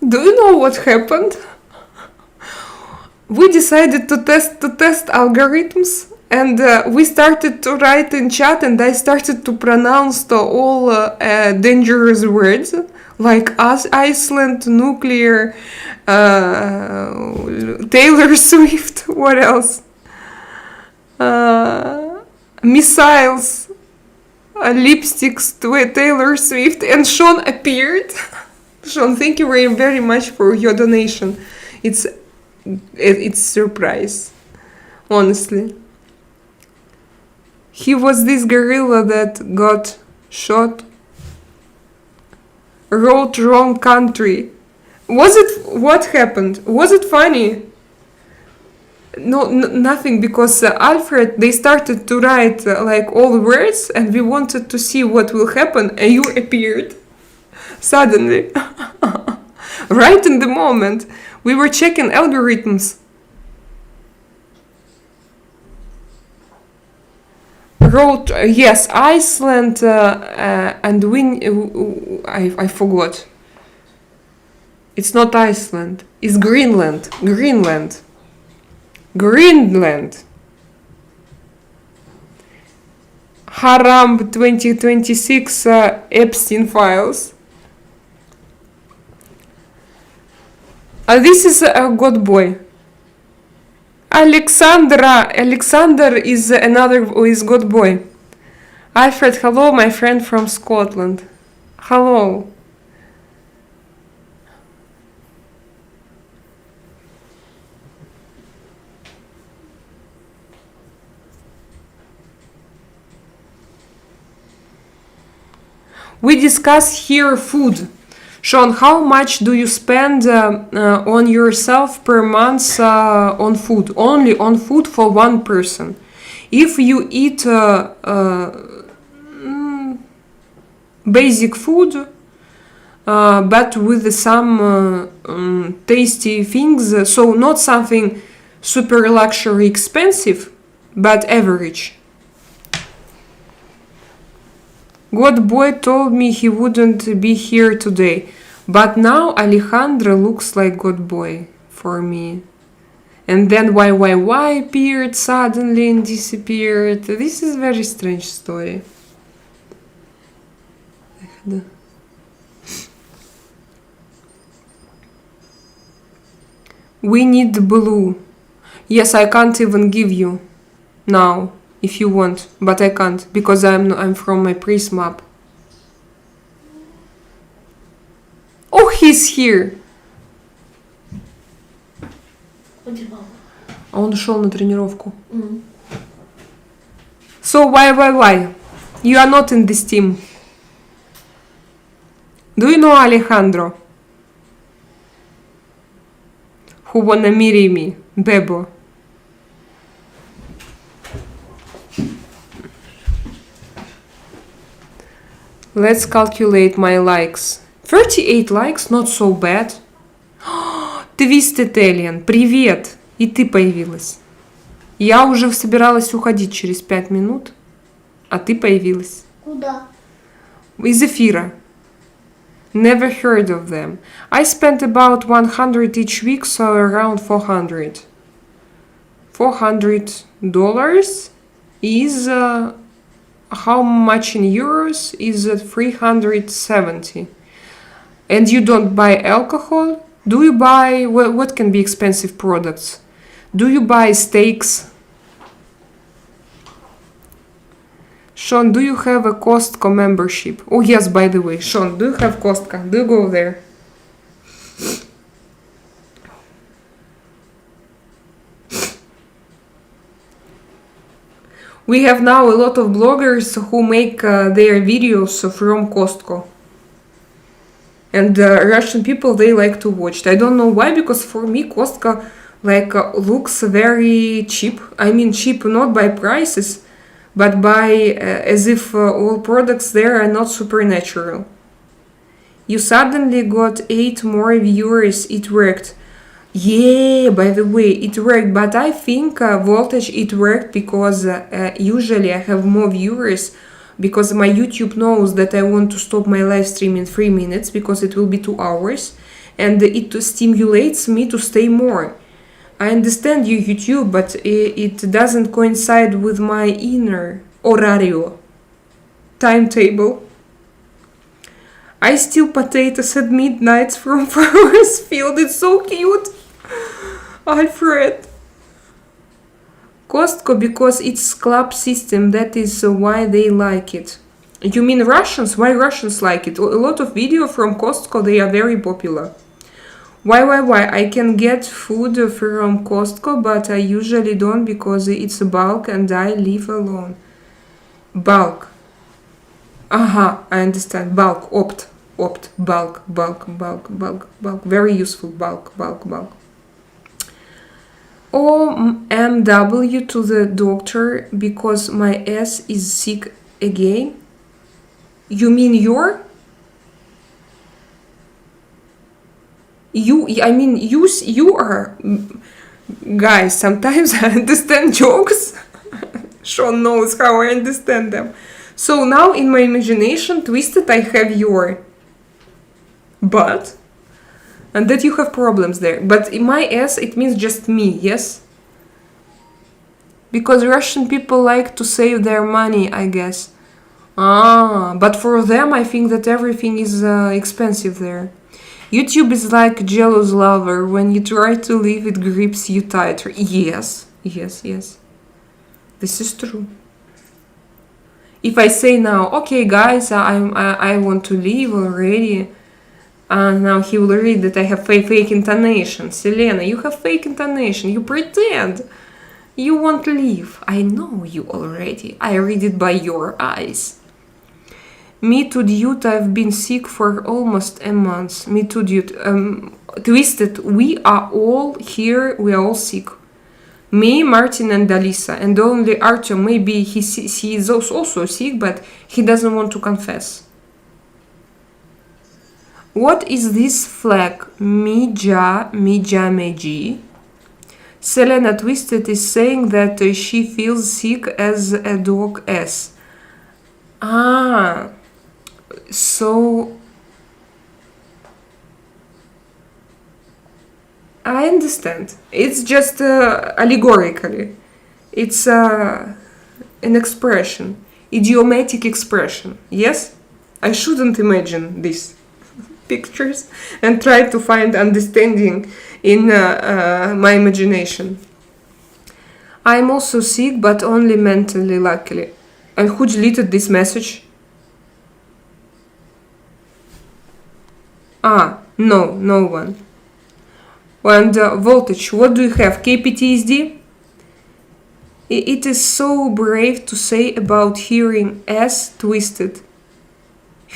do you know what happened? We decided to test algorithms, and we started to write in chat, and I started to pronounce all dangerous words like Iceland, nuclear, Taylor Swift, what else? Missiles, lipsticks, Taylor Swift, and Sean appeared. Sean, thank you very much for your donation. It's surprise, honestly. He was this gorilla that got shot. Wrote wrong country. What happened? Was it funny? No, nothing, because Alfred, they started to write all words, and we wanted to see what will happen, and you appeared suddenly. Right in the moment. We were checking algorithms. Wrote, yes, Iceland, and I forgot. It's not Iceland. It's Greenland. Greenland. Greenland. Haram 2026 Epstein files. This is a good boy. Alexander is another is good boy. Alfred, hello, my friend from Scotland. Hello. We discuss here food. Sean, how much do you spend on yourself per month on food? Only on food for one person. If you eat basic food, but with some tasty things, so not something super luxury expensive, but average. God boy told me he wouldn't be here today, but now Alejandro looks like God boy for me. And then why appeared suddenly and disappeared. This is very strange story. We need blue. Yes, I can't even give you now. If you want, but I can't because I'm from my Prism app. Oh, he's here. А он ушел на тренировку. So why? You are not in this team. Do you know Alejandro? Who wanna marry me? Bebo. Let's calculate my likes. 38 likes, not so bad. Twist Italian, привет! И ты появилась. Я уже собиралась уходить через 5 минут, а ты появилась. Куда? Из эфира. Never heard of them. I spent about 100 each week, so around 400. $400 is... how much in euros is 370? And you don't buy alcohol? Do you buy what can be expensive products? Do you buy steaks? Sean, do you have a Costco membership? Oh yes, by the way, Sean, do you have Costco? Do you go there? We have now a lot of bloggers who make their videos from Costco. And Russian people, they like to watch it. I don't know why, because for me Costco looks very cheap. I mean cheap not by prices, but by as if all products there are not supernatural. You suddenly got 8 more viewers, it worked. Yeah, by the way, it worked, but I think Voltage, it worked because usually I have more viewers because my YouTube knows that I want to stop my live stream in 3 minutes because it will be 2 hours and it stimulates me to stay more. I understand you, YouTube, but it doesn't coincide with my inner horario timetable. I steal potatoes at midnight from farmer's field. It's so cute. Alfred. Costco, because it's club system, that is why they like it. You mean Russians? Why Russians like it? A lot of video from Costco, they are very popular. Why? I can get food from Costco, but I usually don't because it's bulk and I live alone. Bulk. Aha, I understand. Bulk, opt, bulk. Very useful, bulk. OMW to the doctor because my ass is sick again. You mean your? You are. Guys, sometimes I understand jokes. Sean knows how I understand them. So now in my imagination, twisted, I have your. But and that you have problems there. But in my S, it means just me, yes? Because Russian people like to save their money, I guess. But for them, I think that everything is expensive there. YouTube is like a jealous lover. When you try to leave, it grips you tighter. Yes, yes, yes. This is true. If I say now, okay, guys, I want to leave already, now he will read that I have fake intonation. Selena, you have fake intonation. You pretend. You won't leave. I know you already. I read it by your eyes. Me too, dude. I've been sick for almost a month. Me too, dude. Twisted. We are all here. We are all sick. Me, Martin, and Alisa, and only Artyom. Maybe he is also sick, but he doesn't want to confess. What is this flag? Mija, Meji. Selena Twisted is saying that she feels sick as a dog S. So I understand. It's just allegorically. It's an expression, idiomatic expression. Yes, I shouldn't imagine these pictures and try to find understanding in my imagination. I'm also sick, but only mentally, luckily. And who deleted this message? No one. And voltage, what do you have? KPTSD? It is so brave to say about hearing S twisted.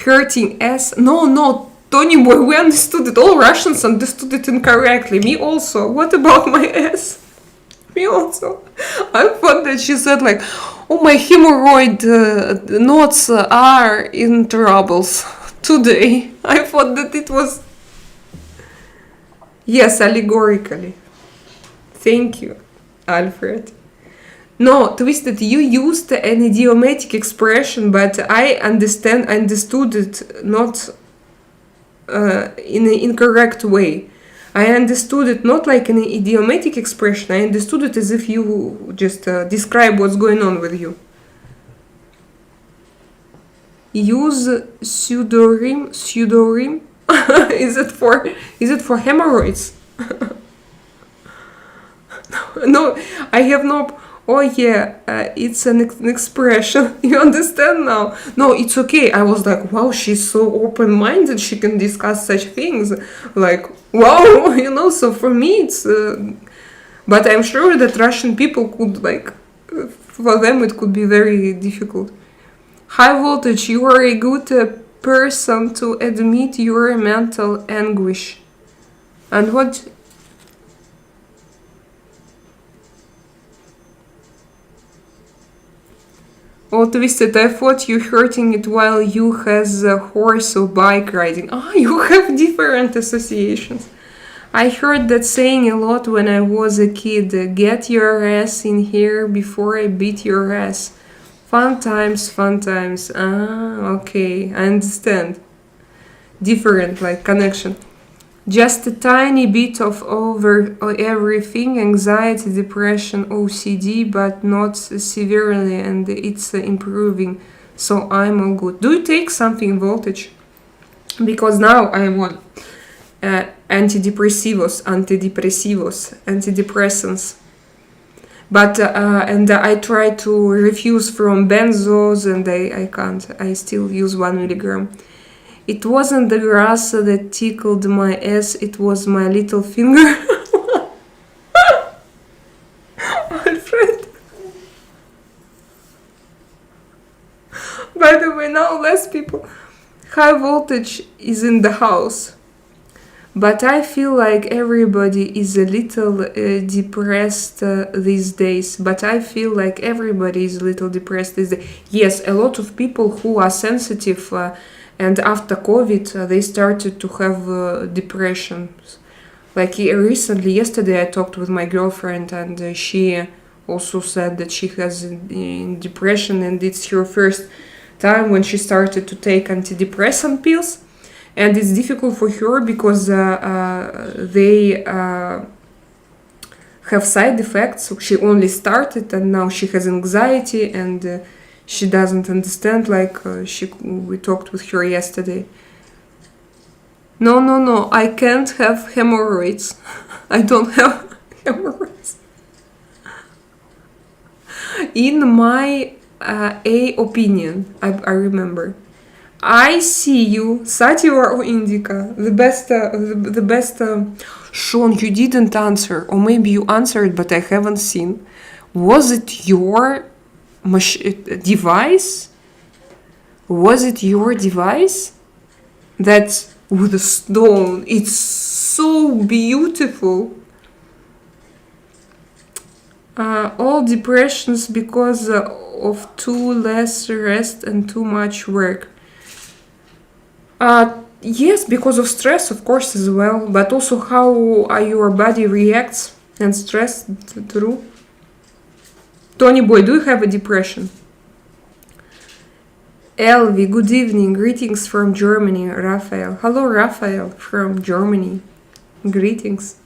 Hurting S? No, Tony boy, we understood it. All Russians understood it incorrectly. Me also. What about my S? Me also. I thought that she said like, oh, my hemorrhoid knots are in troubles today. I thought that it was... Yes, allegorically. Thank you, Alfred. No, Twisted, you used an idiomatic expression, but I understood it not in an incorrect way. I understood it not like an idiomatic expression. I understood it as if you just describe what's going on with you. Use pseudonym. Is it for hemorrhoids? No, I have no. Oh yeah, it's an expression. You understand now? No, it's okay. I was like, wow, she's so open-minded. She can discuss such things. Like, wow, So for me, it's. But I'm sure that Russian people could for them it could be very difficult. High voltage, you are a good person to admit your mental anguish. And what? Oh, Twisted, I thought you hurting it while you has a horse or bike riding. You have different associations. I heard that saying a lot when I was a kid. Get your ass in here before I beat your ass. Fun times. Okay, I understand. Different, connection. Just a tiny bit of over everything, anxiety, depression, OCD, but not severely, and it's improving, so I'm all good. Do you take something voltage? Because now I'm on antidepressants, antidepressants. But and I try to refuse from benzos, and I can't. I still use 1 milligram. It wasn't the grass that tickled my ass, it was my little finger. Alfred. By the way, now less people. High voltage is in the house. But I feel like everybody is a little depressed these days. Yes, a lot of people who are sensitive and after COVID, they started to have depressions. Recently, yesterday, I talked with my girlfriend, and she also said that she has depression, and it's her first time when she started to take antidepressant pills. and it's difficult for her because they have side effects. She only started and now she has anxiety and she doesn't understand, like we talked with her yesterday. No, I can't have hemorrhoids. I don't have hemorrhoids. In my opinion, I remember, I see you, Sativa or Indica, the best. Sean, you didn't answer, or maybe you answered, but I haven't seen. Was it your device? Was it your device? That's with a stone. It's so beautiful. All depressions because of too less rest and too much work. Yes, because of stress, of course, as well, but also how your body reacts and stress through. Tony Boy, do you have a depression? Elvi, good evening, greetings from Germany, Raphael. Hello, Raphael from Germany. Greetings.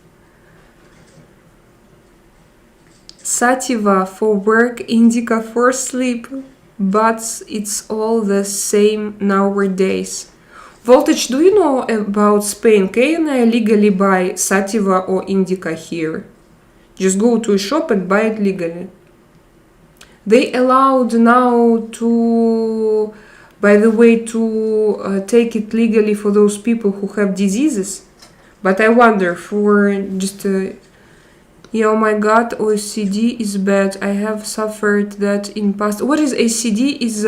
Sativa for work, indica for sleep, but it's all the same nowadays. Voltage, do you know about Spain? Can I legally buy sativa or indica here? Just go to a shop and buy it legally. They allowed now to, by the way, to take it legally for those people who have diseases. But I wonder for just, yeah, oh my god, OCD is bad. I have suffered that in past. What is ACD? Is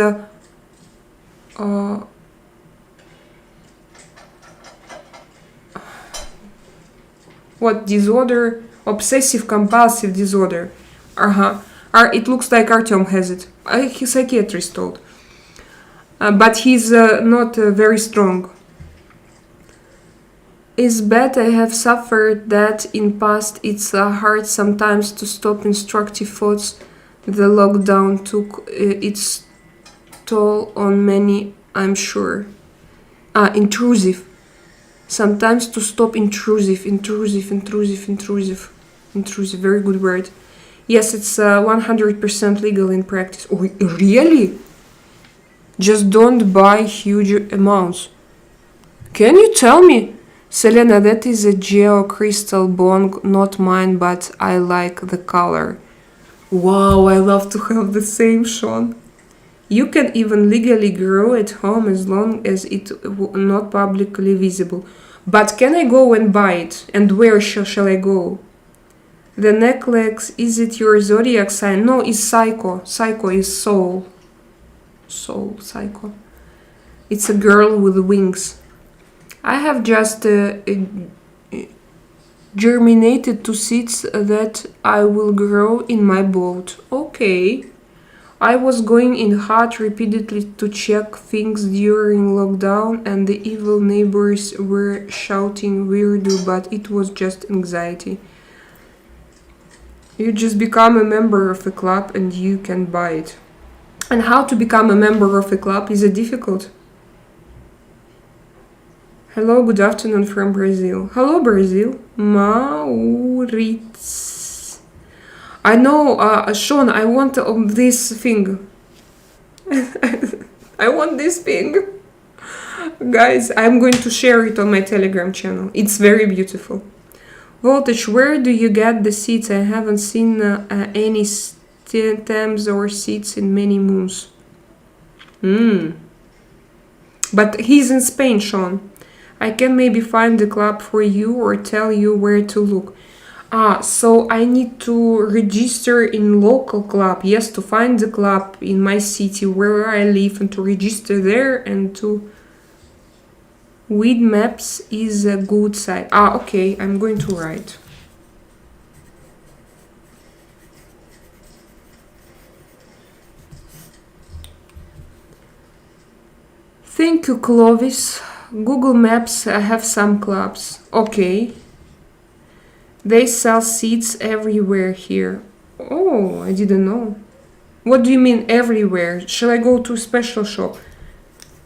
what disorder? Obsessive compulsive disorder. It looks like Artyom has it. His psychiatrist told. But he's not very strong. It's bad. I have suffered that in past. It's hard sometimes to stop instructive thoughts. The lockdown took its toll on many, I'm sure. Intrusive. Sometimes to stop intrusive. Very good word. Yes, it's 100% legal in practice. Oh, really? Just don't buy huge amounts. Can you tell me? Selena, that is a geocrystal bong, not mine, but I like the color. Wow, I love to have the same, Sean. You can even legally grow at home as long as it's not publicly visible. But can I go and buy it? And where shall I go? The necklace, is it your zodiac sign? No, it's Psycho. Psycho is soul. Soul, Psycho. It's a girl with wings. I have just germinated 2 seeds that I will grow in my boat. Okay. I was going in hot repeatedly to check things during lockdown and the evil neighbors were shouting weirdo, but it was just anxiety. You just become a member of a club and you can buy it. And how to become a member of a club? Is it difficult? Hello, good afternoon from Brazil. Hello, Brazil. Maurits. I know, Sean, I want this thing. I want this thing. Guys, I'm going to share it on my Telegram channel. It's very beautiful. Voltage, where do you get the seeds? I haven't seen any stems or seeds in many moons. But he's in Spain, Sean. I can maybe find the club for you or tell you where to look. So I need to register in local club. Yes, to find the club in my city where I live and to register there and to... Weed Maps is a good site. Okay, I'm going to write. Thank you, Clovis. Google Maps, I have some clubs. Okay. They sell seeds everywhere here. Oh, I didn't know. What do you mean everywhere? Shall I go to a special shop?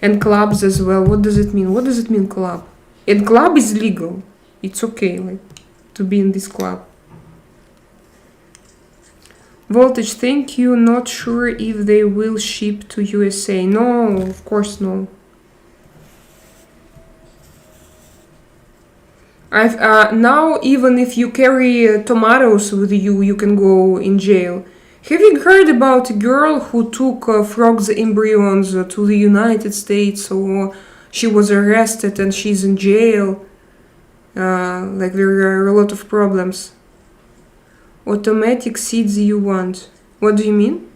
And clubs as well. What does it mean? What does it mean, club? And club is legal. It's okay, like, to be in this club. Voltage, thank you. Not sure if they will ship to USA. No, of course no. Now even if you carry tomatoes with you, you can go in jail. Have you heard about a girl who took frogs embryos to the United States? So she was arrested and she's in jail. Like there are a lot of problems. Automatic seeds you want. What do you mean?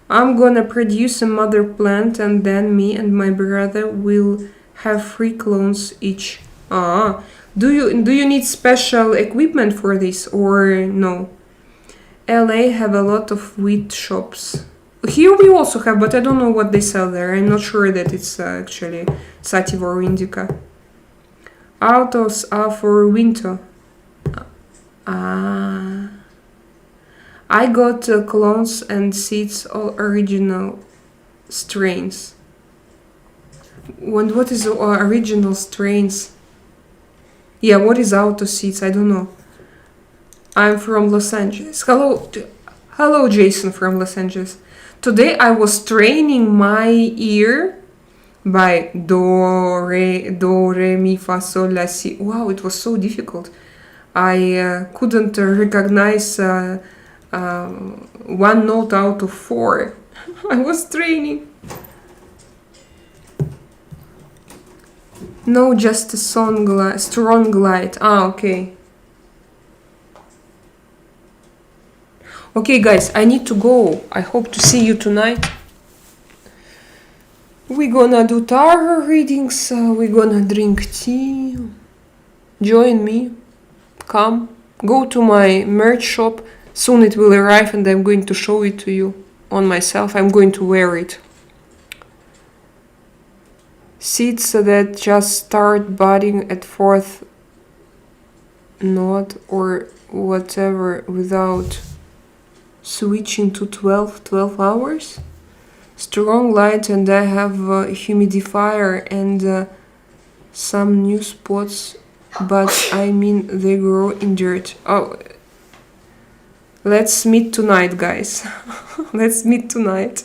I'm gonna produce a mother plant and then me and my brother will have 3 clones each. Do you need special equipment for this or no? LA have a lot of wheat shops. Here we also have, but I don't know what they sell there. I'm not sure that it's actually sativa or indica. Autos are for winter. I got clones and seeds, all original strains. What is original strains? Yeah, what is auto seeds? I don't know. I'm from Los Angeles. Hello, Jason from Los Angeles. Today I was training my ear by do, re, mi, fa, sol, la, si. Wow, it was so difficult. I couldn't recognize one note out of 4. I was training. No, just a strong light. Okay. Okay, guys, I need to go. I hope to see you tonight. We're gonna do tarot readings. We're gonna drink tea. Join me. Come. Go to my merch shop. Soon it will arrive and I'm going to show it to you on myself. I'm going to wear it. Seeds that just start budding at 4th knot or whatever without switching to 12 hours. Strong light, and I have a humidifier and some new spots, but I mean they grow in dirt. Oh, let's meet tonight, guys. Let's meet tonight.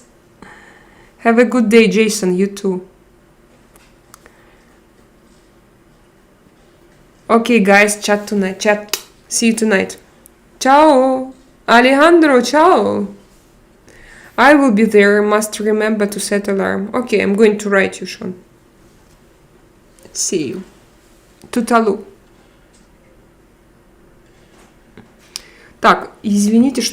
Have a good day, Jason. You too. Okay, guys, chat tonight. Chat. See you tonight. Ciao. Alejandro, ciao. I will be there. Must remember to set alarm. Okay, I'm going to write you, Sean. See you. Туталу. Так, извините, что